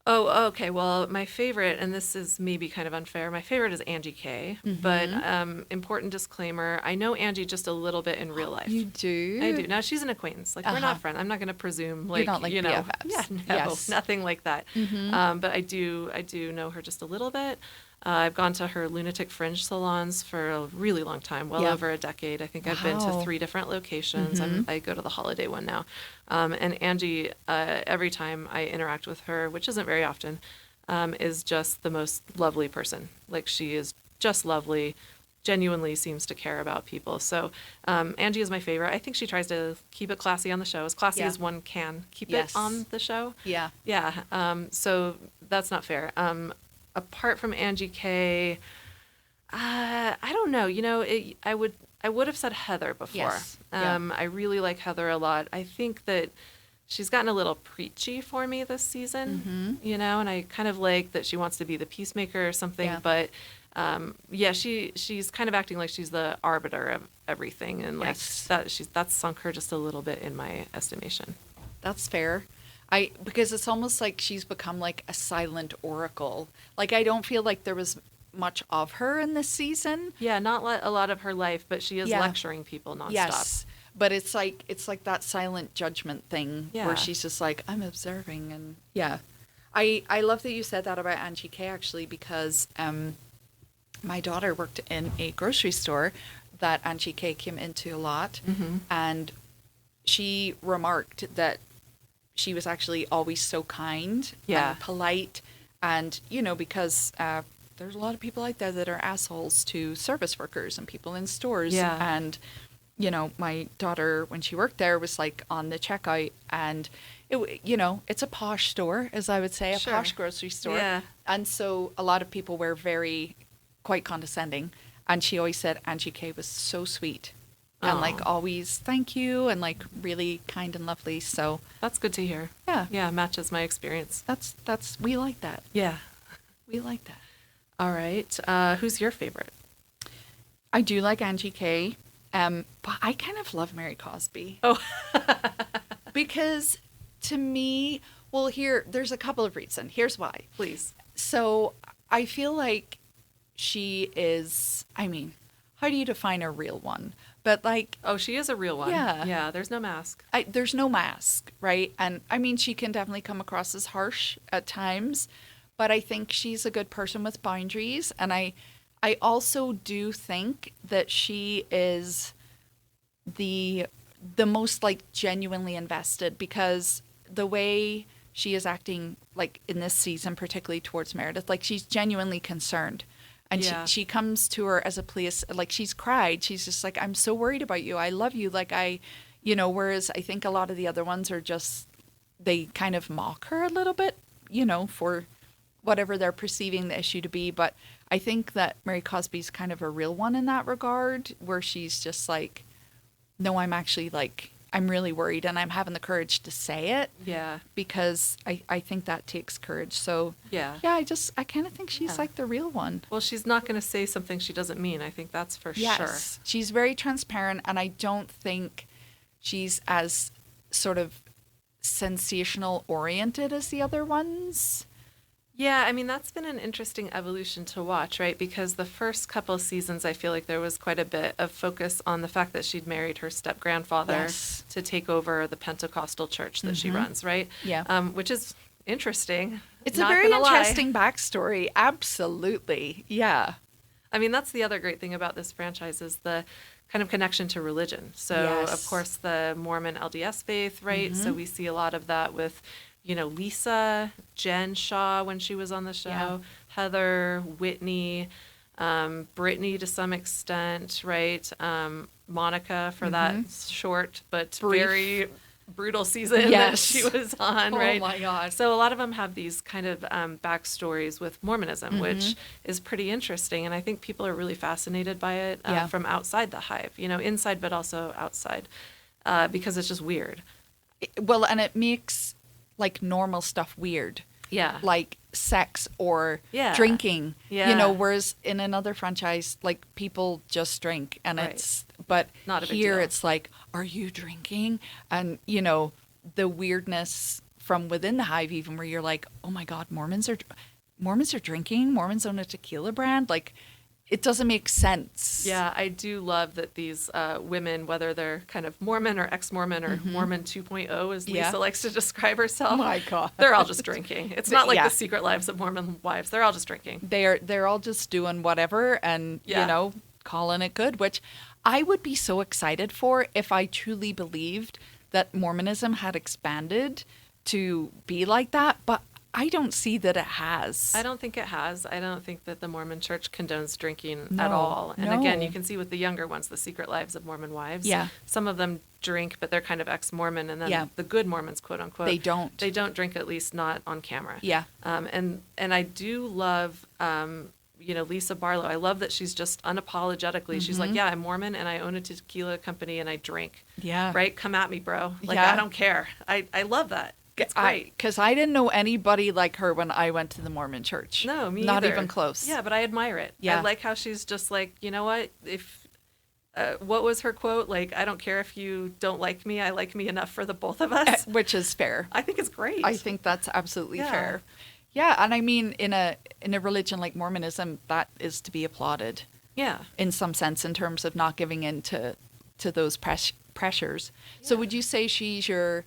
Oh, okay. Well, my favorite, and this is maybe kind of unfair, my favorite is Angie Kay. But important disclaimer, I know Angie just a little bit in real life. You do? I do. Now, she's an acquaintance. Like, we're not friends. I'm not going to presume, like, you're not like BFFs. Yeah, no, yes. Nothing like that. But I do know her just a little bit. I've gone to her Lunatic Fringe salons for a really long time, well over a decade. I think I've been to 3 different locations. I go to the holiday one now. And Angie, every time I interact with her, which isn't very often, is just the most lovely person. Like, she is just lovely, genuinely seems to care about people. So Angie is my favorite. I think she tries to keep it classy on the show, as classy as one can keep it on the show. Yeah. Yeah. So that's not fair. Apart from Angie Kay, I don't know. I would have said Heather before. Yes. I really like Heather a lot. I think that she's gotten a little preachy for me this season, and I kind of like that she wants to be the peacemaker or something. Yeah. But she's kind of acting like she's the arbiter of everything, and like that's sunk her just a little bit in my estimation. That's fair. Because it's almost like she's become like a silent oracle. Like, I don't feel like there was much of her in this season. Yeah, not a lot of her life, but she is lecturing people nonstop. Yes, but it's like that silent judgment thing where she's just like, I'm observing, and I love that you said that about Angie Kay, actually, because my daughter worked in a grocery store that Angie Kay came into a lot, and she remarked that she was actually always so kind and polite, and because there's a lot of people out there that are assholes to service workers and people in stores. And my daughter, when she worked there, was like on the checkout, and it's a posh store, as I would say, a posh grocery store, and so a lot of people were quite condescending, and she always said Angie Kay was so sweet. And like always, thank you, and like really kind and lovely. So that's good to hear. Yeah, matches my experience. That's we like that. Yeah, we like that. All right, who's your favorite? I do like Angie Kay, but I kind of love Mary Cosby. Oh, because to me, there's a couple of reasons. Here's why. Please. So I feel like she is. I mean, how do you define a real one? But like... Oh, she is a real one. Yeah. Yeah, there's no mask. There's no mask, right? And I mean, she can definitely come across as harsh at times, but I think she's a good person with boundaries. And I also do think that she is the the most like genuinely invested, because the way she is acting like in this season, particularly towards Meredith, like she's genuinely concerned. And she comes to her as a place, like she's cried. She's just like, I'm so worried about you. I love you. Like whereas I think a lot of the other ones are just, they kind of mock her a little bit, for whatever they're perceiving the issue to be. But I think that Mary Cosby's kind of a real one in that regard, where she's just like, no, I'm actually like, I'm really worried, and I'm having the courage to say it. Yeah. Because I think that takes courage. So yeah, I kind of think she's like the real one. Well, she's not going to say something she doesn't mean. I think that's for sure. She's very transparent, and I don't think she's as sort of sensational oriented as the other ones. Yeah, I mean, that's been an interesting evolution to watch, right? Because the first couple seasons, I feel like there was quite a bit of focus on the fact that she'd married her step-grandfather to take over the Pentecostal church that she runs, right? Yeah. Which is interesting. It's a very interesting backstory. Absolutely. Yeah. I mean, that's the other great thing about this franchise is the kind of connection to religion. So, of course, the Mormon LDS faith, right? So we see a lot of that with Lisa, Jen Shaw when she was on the show, Heather, Whitney, Brittany to some extent, right? Monica for that short but very brutal season that she was on, right? Oh my God. So a lot of them have these kind of backstories with Mormonism, which is pretty interesting. And I think people are really fascinated by it from outside the hive, inside but also outside, because it's just weird. Well, and it makes like normal stuff weird. Yeah. Like sex or drinking. Yeah. Whereas in another franchise, like people just drink and but not here it's like, are you drinking? And, the weirdness from within the hive even where you're like, oh my God, Mormons are drinking. Mormons own a tequila brand. Like, it doesn't make sense. Yeah, I do love that these women, whether they're kind of Mormon or ex-Mormon or Mormon 2.0, as Lisa likes to describe herself. Oh my God. They're all just drinking. It's not like the secret lives of Mormon wives. They're all just drinking. They're all just doing whatever and, calling it good, which I would be so excited for if I truly believed that Mormonism had expanded to be like that. But I don't see that it has. I don't think it has. I don't think that the Mormon church condones drinking at all. And again, you can see with the younger ones, the secret lives of Mormon wives. Yeah. Some of them drink, but they're kind of ex-Mormon. And then the good Mormons, quote unquote. They don't. They don't drink, at least not on camera. Yeah. And I do love, Lisa Barlow. I love that she's just unapologetically. She's like, I'm Mormon and I own a tequila company and I drink. Yeah. Right? Come at me, bro. Like, I don't care. I love that. It's great. Because I didn't know anybody like her when I went to the Mormon church. No, me Not either. even close. Yeah, but I admire it. Yeah. I like how she's just like, you know what? If what was her quote? Like, I don't care if you don't like me. I like me enough for the both of us. Which is fair. I think it's great. I think that's absolutely fair. Yeah, and I mean, in a religion like Mormonism, that is to be applauded. Yeah. In some sense, in terms of not giving in to those pressures. Yeah. So would you say she's your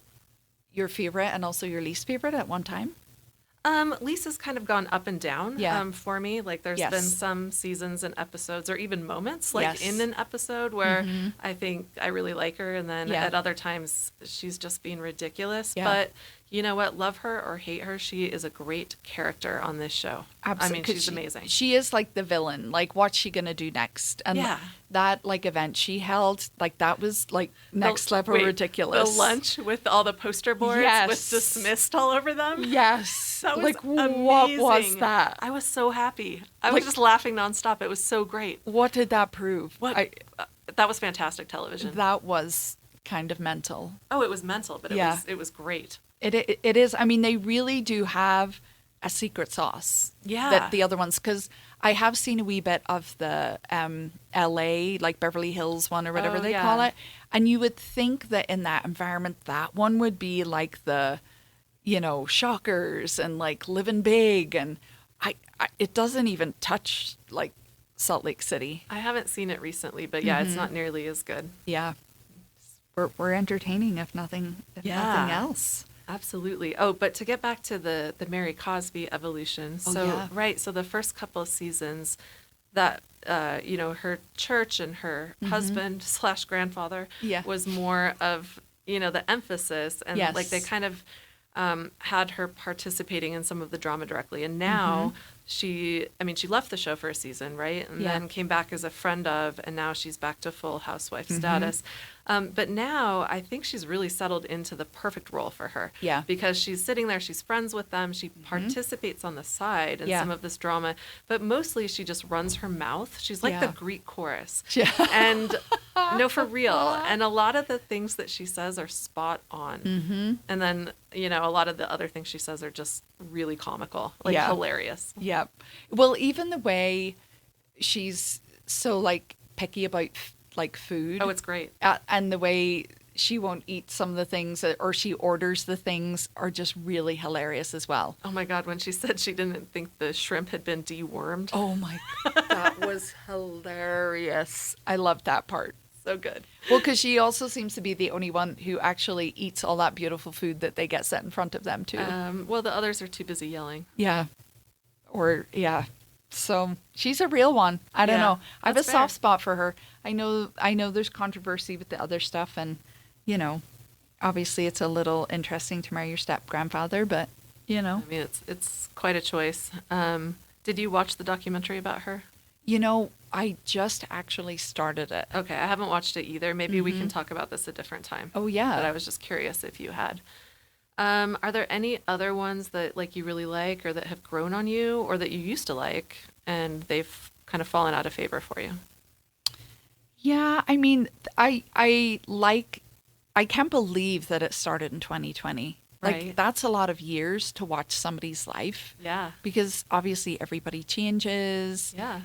favorite and also your least favorite at one time? Lisa's kind of gone up and down for me. Like there's been some seasons and episodes or even moments like in an episode where I think I really like her. And then at other times she's just being ridiculous. Yeah. But you know what? Love her or hate her, she is a great character on this show. Absolutely. I mean, she's amazing. She is like the villain. Like, what's she going to do next? And that, like, event she held, like, that was, like, next level ridiculous. The lunch with all the poster boards with dismissed all over them. Yes. That was like, amazing. What was that? I was so happy. I was just laughing nonstop. It was so great. What did that prove? That was fantastic television. That was kind of mental. Oh, it was mental, but it was great. It is. I mean, they really do have a secret sauce. Yeah. That the other ones, because I have seen a wee bit of the LA, like Beverly Hills one or whatever they call it. And you would think that in that environment, that one would be like the, shockers and like living big. And it doesn't even touch like Salt Lake City. I haven't seen it recently, but it's not nearly as good. Yeah. We're entertaining if nothing else. Absolutely. Oh, but to get back to the Mary Cosby evolution. So the first couple of seasons, that her church and her husband / grandfather was more of, the emphasis. And like they kind of had her participating in some of the drama directly. And now she left the show for a season, right? And then came back as a friend of, and now she's back to full housewife status. But now I think she's really settled into the perfect role for her. Yeah. Because she's sitting there, she's friends with them, she participates on the side in some of this drama, but mostly she just runs her mouth. She's like the Greek chorus. Yeah. And no, for real. And a lot of the things that she says are spot on. And then, a lot of the other things she says are just really comical, like hilarious. Yeah. Well, even the way she's so like picky about like food. Oh, it's great. And the way she won't eat some of the things or she orders the things are just really hilarious as well. Oh my God, when she said she didn't think the shrimp had been dewormed. Oh my God, that was hilarious. I loved that part. So good. Well, because she also seems to be the only one who actually eats all that beautiful food that they get set in front of them too. Well, the others are too busy yelling. Yeah. So she's a real one. I don't know. I have a soft spot for her. I know there's controversy with the other stuff, and obviously it's a little interesting to marry your step grandfather, but I mean, it's quite a choice. Did you watch the documentary about her? I just actually started it. Okay, I haven't watched it either. Maybe we can talk about this a different time. Oh yeah. But I was just curious if you had. Are there any other ones that like you really like or that have grown on you or that you used to like and they've kind of fallen out of favor for you? Yeah, I mean, I can't believe that it started in 2020. Right. Like that's a lot of years to watch somebody's life. Yeah. Because obviously everybody changes. Yeah.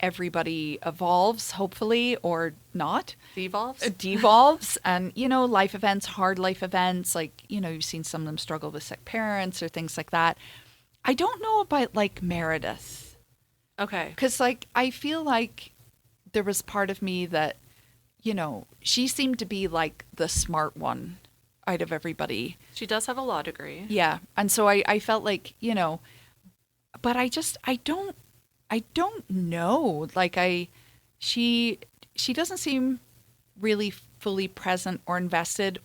Everybody evolves, hopefully, or not. Devolves. And, life events, hard life events, like, you've seen some of them struggle with sick parents or things like that. I don't know about, like, Meredith. Okay. Because, like, I feel like there was part of me that, she seemed to be, like, the smart one out of everybody. She does have a law degree. Yeah. And so I felt like, but I don't know. Like she doesn't seem really fully present or invested.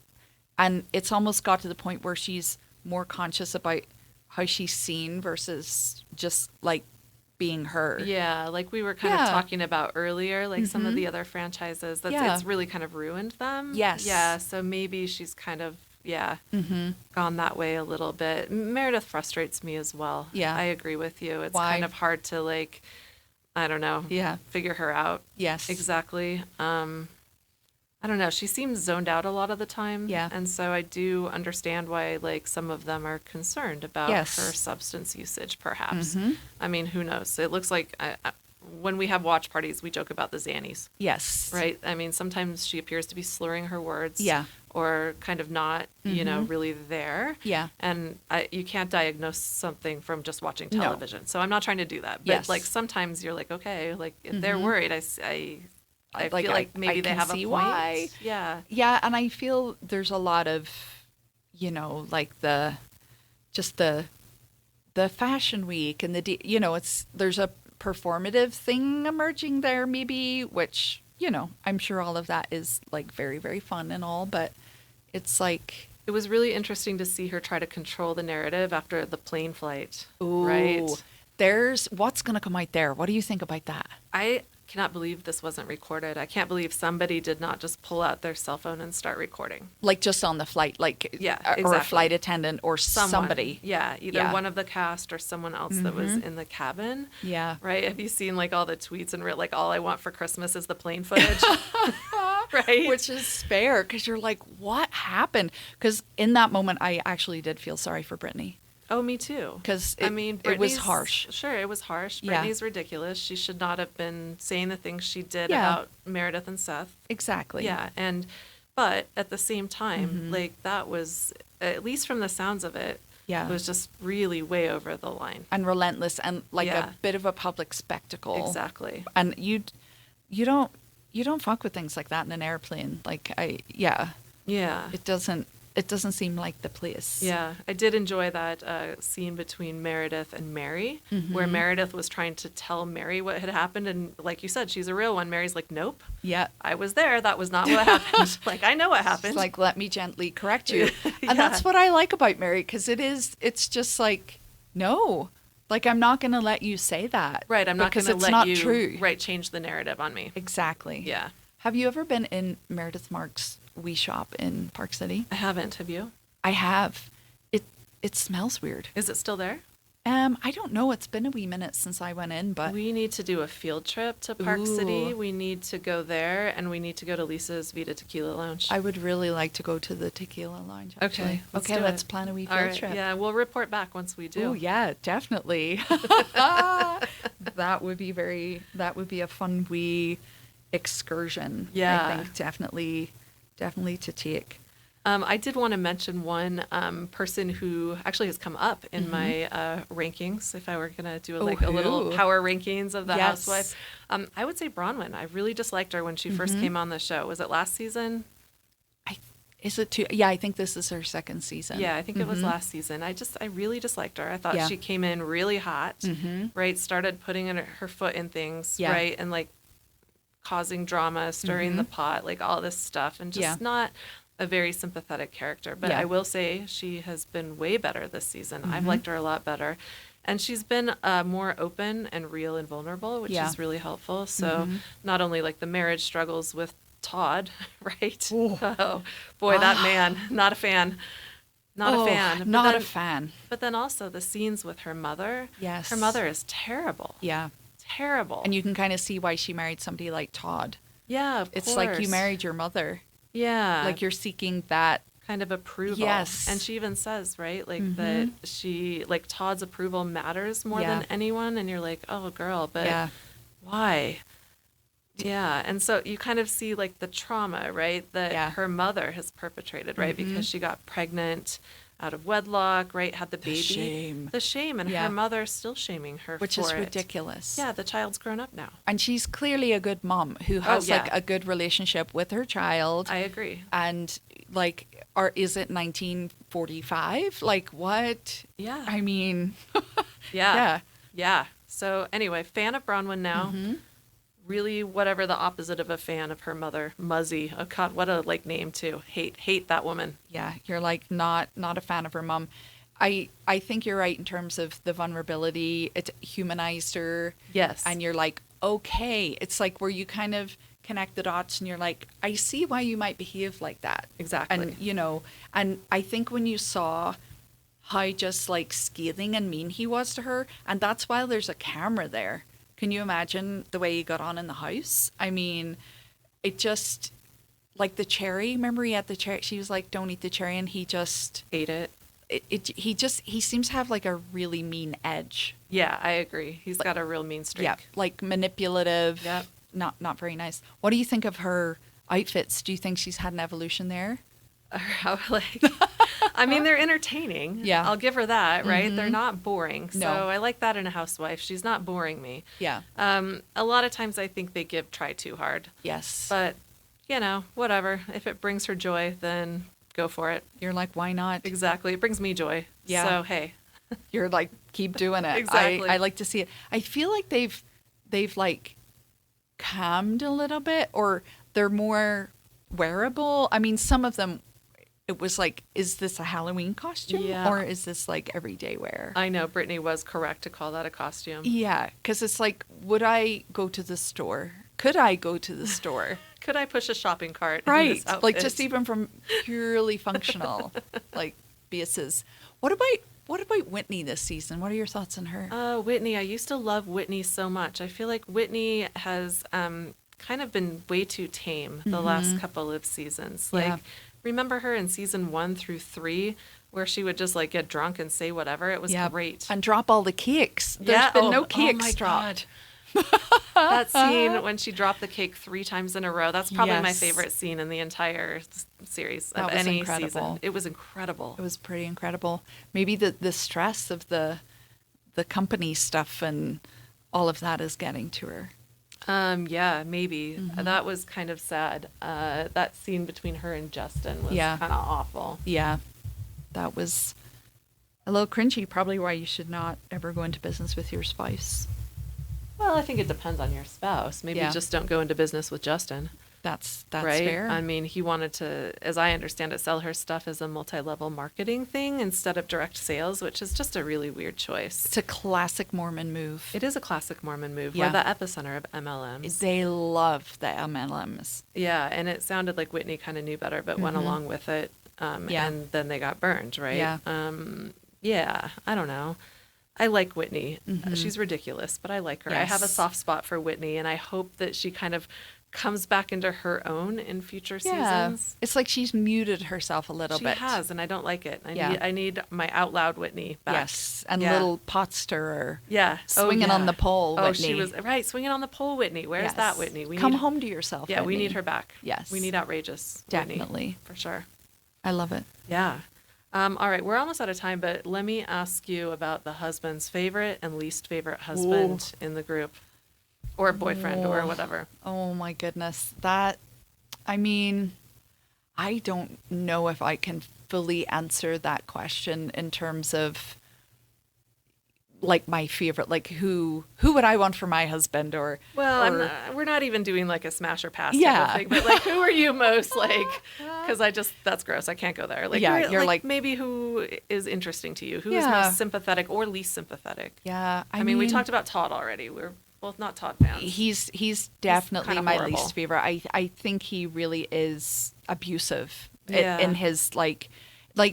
And it's almost got to the point where she's more conscious about how she's seen versus just like being her. Yeah. Like we were kind of talking about earlier, like some of the other franchises it's really kind of ruined them. Yes. Yeah. So maybe she's kind of, gone that way a little bit. Meredith frustrates me as well. Yeah. I agree with you. It's Why? kind of hard to like, I don't know. Yeah. Figure her out. Yes. Exactly. I don't know. She seems zoned out a lot of the time. Yeah. And so I do understand why like some of them are concerned about her substance usage, perhaps. I mean, who knows? It looks like when we have watch parties, we joke about the Xannies. Yes. Right? I mean, sometimes she appears to be slurring her words. Yeah. Or kind of not, really there. Yeah. And you can't diagnose something from just watching television. No. So I'm not trying to do that. But like sometimes you're like, okay, like if they're worried, I feel like maybe they have a point. Why. Yeah. Yeah. And I feel there's a lot of, like the fashion week and there's a performative thing emerging there maybe, which, I'm sure all of that is like very, very fun and all, but it's like... It was really interesting to see her try to control the narrative after the plane flight. Ooh, right? There's... What's going to come out there? What do you think about that? I cannot believe this wasn't recorded. I can't believe somebody did not just pull out their cell phone and start recording. Like just on the flight, like... Yeah, exactly. Or a flight attendant or somebody. Yeah, either one of the cast or someone else that was in the cabin. Yeah. Right? Have you seen like all the tweets and like all I want for Christmas is the plane footage? Right? Which is fair because you're like, what happened? Because in that moment, I actually did feel sorry for Brittany. Oh, me too. Because it was harsh. Sure, it was harsh. Brittany's ridiculous. She should not have been saying the things she did about Meredith and Seth. Exactly. Yeah, but at the same time, like that was, at least from the sounds of it, it was just really way over the line. And relentless and like a bit of a public spectacle. Exactly. And you don't fuck with things like that in an airplane. Like, Yeah. It doesn't, it doesn't seem like the place. Yeah, I did enjoy that scene between Meredith and Mary, where Meredith was trying to tell Mary what had happened. And like you said, she's a real one. Mary's like, nope. Yeah. I was there. That was not what happened. Like, I know what happened. It's like, let me gently correct you. And that's what I like about Mary, because it's just like, no. Like, I'm not going to let you say that. Right, I'm not going to let you true. Right, change the narrative on me. Exactly. Yeah. Have you ever been in Meredith Mark's wee shop in Park City? I haven't. Have you? I have. It smells weird. Is it still there? I don't know. It's been a wee minute since I went in, but we need to do a field trip to Park City. We need to go there, and we need to go to Lisa's Vita Tequila Lounge. I would really like to go to the Tequila Lounge, actually. Okay, let's plan a wee field trip. Yeah, we'll report back once we do. Oh, yeah, definitely. That would be a fun wee excursion. Yeah. I think definitely to take. I did want to mention one person who actually has come up in my rankings. If I were going to do a little power rankings of the Housewives, I would say Bronwyn. I really disliked her when she first came on the show. Was it last season? Is it two? Yeah, I think this is her second season. Yeah, I think it was last season. I really disliked her. I thought she came in really hot, right? Started putting her foot in things, right? And like causing drama, stirring the pot, like all this stuff, and just not a very sympathetic character. But I will say she has been way better this season. I've liked her a lot better. And she's been more open and real and vulnerable, which is really helpful. So not only like the marriage struggles with Todd, right? Ooh. Oh, boy, that man, not a fan. Not a fan. But then also the scenes with her mother. Yes. Her mother is terrible. Yeah. Terrible. And you can kind of see why she married somebody like Todd. Yeah, of It's course. like you married your mother. Yeah. Like you're seeking that kind of approval. Yes. And she even says, right, like that she, like Todd's approval matters more than anyone. And you're like, oh, girl, but why? Yeah. And so you kind of see like the trauma, right, that her mother has perpetrated, right, because she got pregnant out of wedlock, right, had the baby. The shame. And her mother still shaming her Which for is it. ridiculous. Yeah, the child's grown up now. And she's clearly a good mom who has like a good relationship with her child. I agree. And like, or is it 1945? Like what? Yeah. I mean, yeah. So anyway, fan of Bronwyn now. Really, whatever the opposite of a fan of her mother, Muzzy. Oh God, what a like name too. Hate that woman. Yeah, you're like not a fan of her mom. I think you're right in terms of the vulnerability. It humanized her. Yes. And you're like, okay. It's like where you kind of connect the dots and you're like, I see why you might behave like that. Exactly. And you know, and I think when you saw how just like scathing and mean he was to her, and that's why there's a camera there. Can you imagine the way he got on in the house? I mean, it just, like the cherry, remember he had the cherry, she was like, don't eat the cherry, and he just ate it. He seems to have like a really mean edge. Yeah, I agree. He's got a real mean streak. Yeah, like manipulative. Yep. Not very nice. What do you think of her outfits? Do you think she's had an evolution there? I mean, they're entertaining. Yeah. I'll give her that, right? They're not boring. So I like that in a housewife. She's not boring me. Yeah. A lot of times I think they try too hard. Yes. But, you know, whatever. If it brings her joy, then go for it. You're like, why not? Exactly. It brings me joy. Yeah. So, hey. You're like, keep doing it. Exactly. I like to see it. I feel like they've like calmed a little bit, or they're more wearable. I mean, some of them, it was like, is this a Halloween costume? Yeah. Or is this like everyday wear? I know Brittany was correct to call that a costume. Yeah, because it's like, would I go to the store? Could I go to the store? Could I push a shopping cart? Right. In this outfit? Like just even from purely functional like bases. What about Whitney this season? What are your thoughts on her? Whitney. I used to love Whitney so much. I feel like Whitney has kind of been way too tame the last couple of seasons. Like, remember her in season 1 through 3, where she would just like get drunk and say whatever. It was great. And drop all the cakes. There's been no cakes dropped. That scene when she dropped the cake 3 times in a row, that's probably my favorite scene in the entire series of any season. It was incredible. It was pretty incredible. Maybe the stress of the company stuff and all of that is getting to her. Yeah, maybe. That was kind of sad. That scene between her and Justin was kind of awful. Yeah. That was a little cringy, probably why you should not ever go into business with your spouse. Well, I think it depends on your spouse. Maybe just don't go into business with Justin. That's right? fair. I mean, he wanted to, as I understand it, sell her stuff as a multi-level marketing thing instead of direct sales, which is just a really weird choice. It's a classic Mormon move. It is a classic Mormon move. We're the epicenter of MLMs. They love the MLMs. Yeah, and it sounded like Whitney kind of knew better, but went along with it. And then they got burned, right? Yeah. I don't know. I like Whitney. She's ridiculous, but I like her. Yes. I have a soft spot for Whitney, and I hope that she kind of comes back into her own in future seasons. It's like she's muted herself a little bit. She has, and I don't like it. I need my out loud Whitney back. Yes, and little pot stirrer. Yeah. Swinging on the pole, Whitney. She was, right, swinging on the pole, Whitney. Where's that Whitney? Come home to yourself, Yeah, Whitney. we need her back. Yes. We need outrageous Definitely. Whitney, for sure. I love it. Yeah. All right, we're almost out of time, but let me ask you about the husband's favorite and least favorite husband in the group. Or boyfriend or whatever. Oh my goodness. I don't know if I can fully answer that question in terms of like my favorite, like who would I want for my husband or we're not even doing like a smash or pass type of thing, but like who are you most like, because that's gross. I can't go there. Like, you're like maybe who is interesting to you, who is most sympathetic or least sympathetic. Yeah. I mean, we talked about Todd already. We're both not Todd fans. He's definitely my least favorite. I think he really is abusive in his like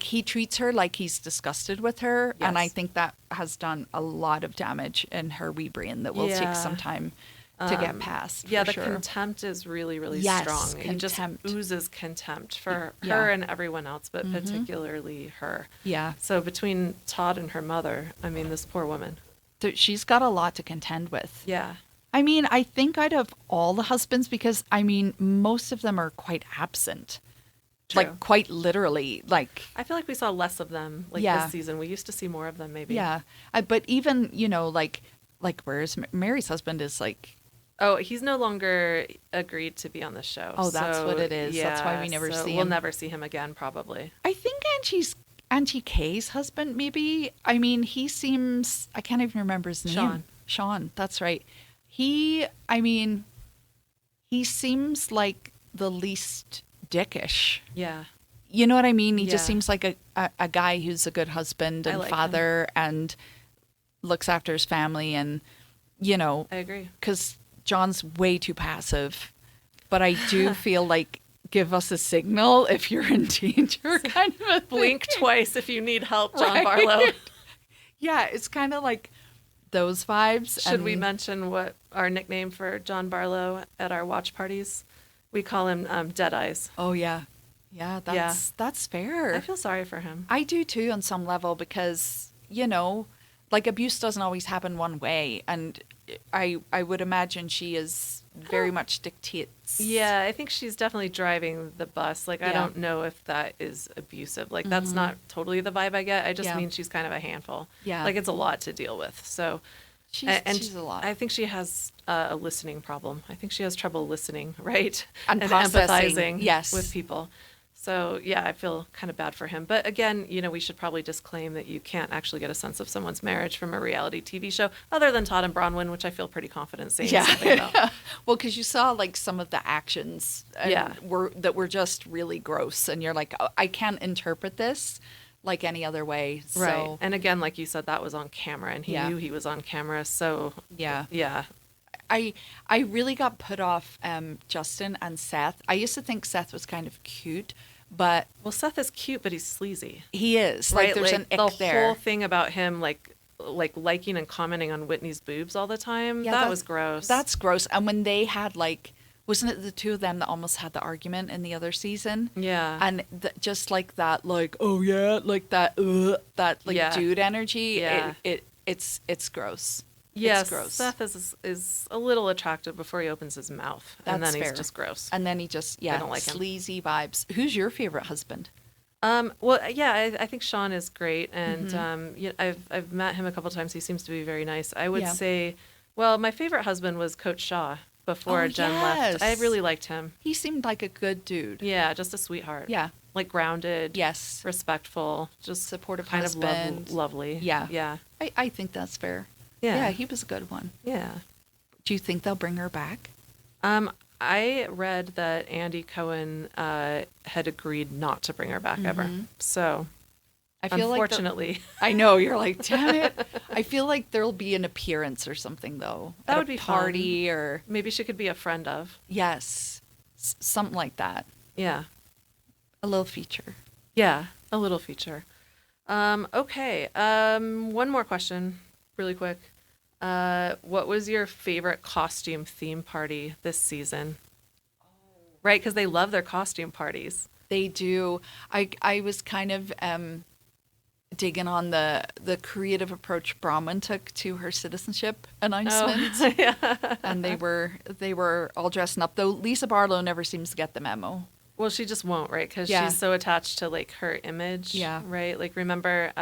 he treats her like he's disgusted with her, and I think that has done a lot of damage in her wee brain that will take some time to get past. Yeah, contempt is really, really strong. He just oozes contempt for her and everyone else, but particularly her. Yeah. So between Todd and her mother, I mean, this poor woman. She's got a lot to contend with. Yeah. I mean, I think out of all the husbands, because, I mean, most of them are quite absent. True. Like, quite literally. Like, I feel like we saw less of them, this season. We used to see more of them, maybe. Yeah. But even, like whereas Mary's husband is, like... Oh, he's no longer agreed to be on the show. Oh, that's what it is. Yeah, that's why we never see him. We'll never see him again, probably. I think Angie Kay's husband, maybe. I mean, he seems... I can't even remember his name. Sean, that's right. He seems like the least dickish. Yeah. You know what I mean? He just seems like a guy who's a good husband and father and looks after his family and, I agree. Because John's way too passive. But I do feel like... Give us a signal if you're in danger, kind of a blink twice if you need help, John Barlow. Yeah, it's kind of like those vibes. Should we mention what our nickname for John Barlow at our watch parties? We call him Dead Eyes. Oh yeah, that's fair. I feel sorry for him. I do too, on some level, because like abuse doesn't always happen one way, and I would imagine she is very much dictates. Yeah, I think she's definitely driving the bus. Like, I don't know if that is abusive. Like, that's not totally the vibe I get. I just mean she's kind of a handful. Yeah. Like, it's a lot to deal with. So, she's a lot. I think she has a listening problem. I think she has trouble listening, right? And empathizing yes. with people. So, yeah, I feel kind of bad for him. But again, we should probably disclaim that you can't actually get a sense of someone's marriage from a reality TV show, other than Todd and Bronwyn, which I feel pretty confident saying something about. Well, because you saw, like, some of the actions that were just really gross. And you're like, oh, I can't interpret this like any other way. So. Right. And again, like you said, that was on camera, and he knew he was on camera. So, yeah. I really got put off Justin and Seth. I used to think Seth was kind of cute, but... Well, Seth is cute, but he's sleazy. He is. Right? Like, there's an ick there. The whole thing about him, like liking and commenting on Whitney's boobs all the time, that was gross. That's gross. And when they had, like... Wasn't it the two of them that almost had the argument in the other season? Yeah. And just like that, like, oh yeah, like that dude energy, it's gross. Yes, Seth is a little attractive before he opens his mouth. And then he's just gross. And then he just, I don't like sleazy vibes. Who's your favorite husband? I think Sean is great. And I've met him a couple times. He seems to be very nice. I would say, well, my favorite husband was Coach Shaw. before Jen left. I really liked him. He seemed like a good dude. Yeah, just a sweetheart. Yeah. Like grounded. Yes. Respectful. Just supportive kind husband. of lovely. Yeah. Yeah. I think that's fair. Yeah. Yeah, he was a good one. Yeah. Do you think they'll bring her back? I read that Andy Cohen had agreed not to bring her back ever. So, I feel unfortunately. Like I know, you're like, damn it. I feel like there'll be an appearance or something, though. That would be party fun. Or maybe she could be a friend of. Yes. Something like that. Yeah. A little feature. Yeah, a little feature. Okay. One more question, really quick. What was your favorite costume theme party this season? Right, because they love their costume parties. They do. I was kind of digging on the creative approach Bronwyn took to her citizenship announcement. Oh, yeah. And they were all dressed up, though Lisa Barlow never seems to get the memo. Well, she just won't, right? Because Yeah. she's so attached to like her image. Yeah. Right. Like remember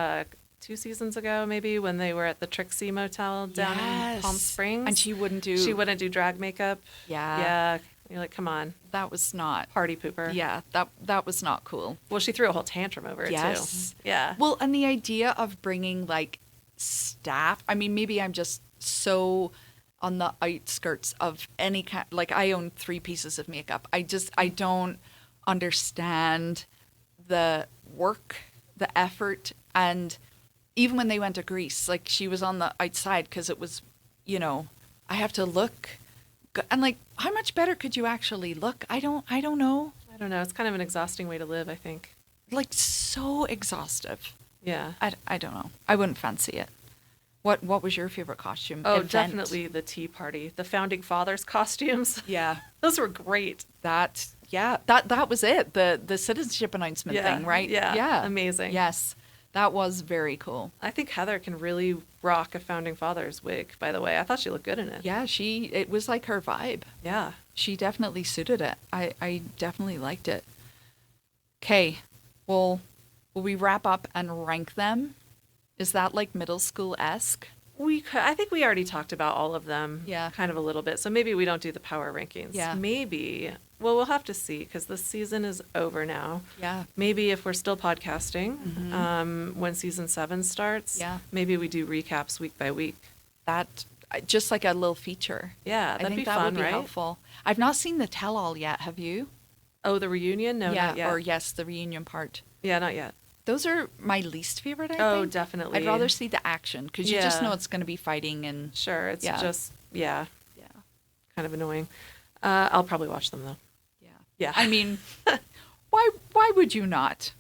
2 seasons ago, maybe when they were at the Trixie Motel down in Palm Springs, and she wouldn't do drag makeup. Yeah. Yeah. You're like, come on, That was not party pooper. Yeah, that was not cool. Well, she threw a whole tantrum over it Yes. too. Yeah. Well, and the idea of bringing like staff. I mean, maybe I'm just so on the outskirts of any kind. Like I own 3 pieces of makeup. I don't understand the work, the effort, and even when they went to Greece, like she was on the outside because it was, I have to look, and like how much better could you actually look? I don't know. I don't know. It's kind of an exhausting way to live, I think. Like so exhaustive. Yeah. I don't know. I wouldn't fancy it. What was your favorite costume? Oh, event? definitely the tea party. The founding fathers costumes. Yeah. Those were great. That was it. The citizenship announcement thing, right? Yeah. Yeah. Amazing. Yes. That was very cool. I think Heather can really rock a founding fathers wig, by the way. I thought she looked good in it. Yeah, it was like her vibe. Yeah. She definitely suited it. I definitely liked it. Okay. Well, will we wrap up and rank them? Is that like middle school-esque? I think we already talked about all of them. Yeah. Kind of a little bit. So maybe we don't do the power rankings. Yeah. Maybe. Well, we'll have to see because the season is over now. Yeah. Maybe if we're still podcasting, when season 7 starts, Yeah. maybe we do recaps week by week. That just like a little feature. Yeah, that'd I think be that fun, would be right? helpful. I've not seen the tell-all yet. Have you? Oh, the reunion? No, yeah, not yet. or yes, the reunion part. Yeah, not yet. Those are my least favorite, I Oh, think. definitely. I'd rather see the action because you just Yeah. know it's going to be fighting and... Sure, it's Yeah. just, yeah, Yeah. kind of annoying. I'll probably watch them, though. Yeah. Yeah. I mean, why would you not?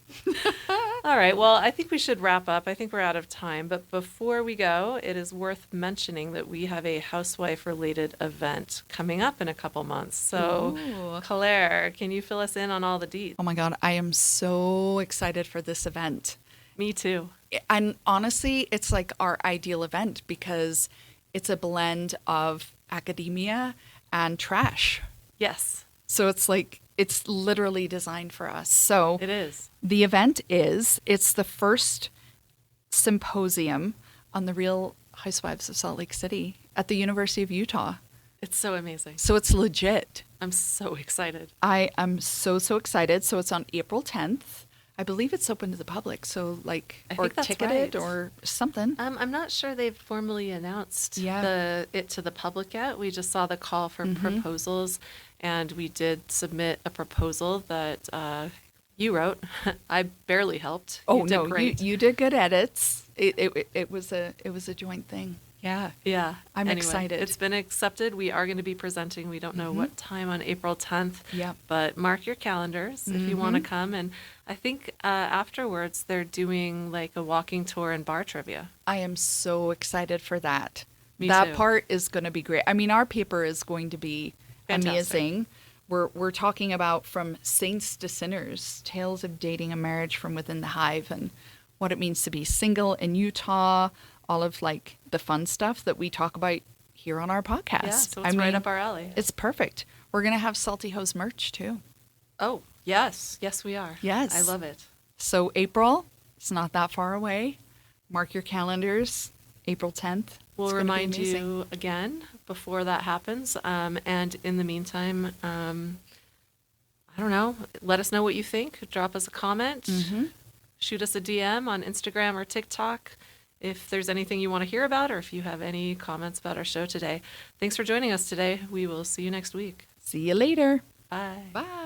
All right, well, I think we should wrap up. I think we're out of time. But before we go, it is worth mentioning that we have a housewife-related event coming up in a couple months. So, Ooh. Claire, can you fill us in on all the deets? Oh my God, I am so excited for this event. Me too. And honestly, it's like our ideal event because it's a blend of academia and trash. Yes, So it's like, it's literally designed for us. So it is. the event it's the first symposium on the Real Housewives of Salt Lake City at the University of Utah. It's so amazing. So it's legit. I'm so excited. I am so excited. So it's on April 10th. I believe it's open to the public. So like, I or think that's ticketed right. or something. I'm not sure they've formally announced it to the public yet. We just saw the call for proposals, and we did submit a proposal that you wrote. I barely helped. Oh, You did no, great. you did good edits. It was a joint thing. Yeah. Yeah. I'm Anyway, excited. It's been accepted. We are going to be presenting. We don't know what time on April 10th. Yep. But mark your calendars if you want to come. And I think afterwards they're doing like a walking tour and bar trivia. I am so excited for that. Me that too. part is going to be great. I mean, our paper is going to be Fantastic. amazing. We're talking about from saints to sinners, tales of dating and marriage from within the hive and what it means to be single in Utah, all of like the fun stuff that we talk about here on our podcast. Yeah, so it's right up our alley. It's perfect. We're going to have Salty Hose merch too. Oh, yes. Yes, we are. Yes. I love it. So April, it's not that far away. Mark your calendars. April 10th. We'll remind you again before that happens. And in the meantime, I don't know, let us know what you think. Drop us a comment. Shoot us a DM on Instagram or TikTok if there's anything you want to hear about or if you have any comments about our show today. Thanks for joining us today. We will see you next week. See you later. Bye. Bye.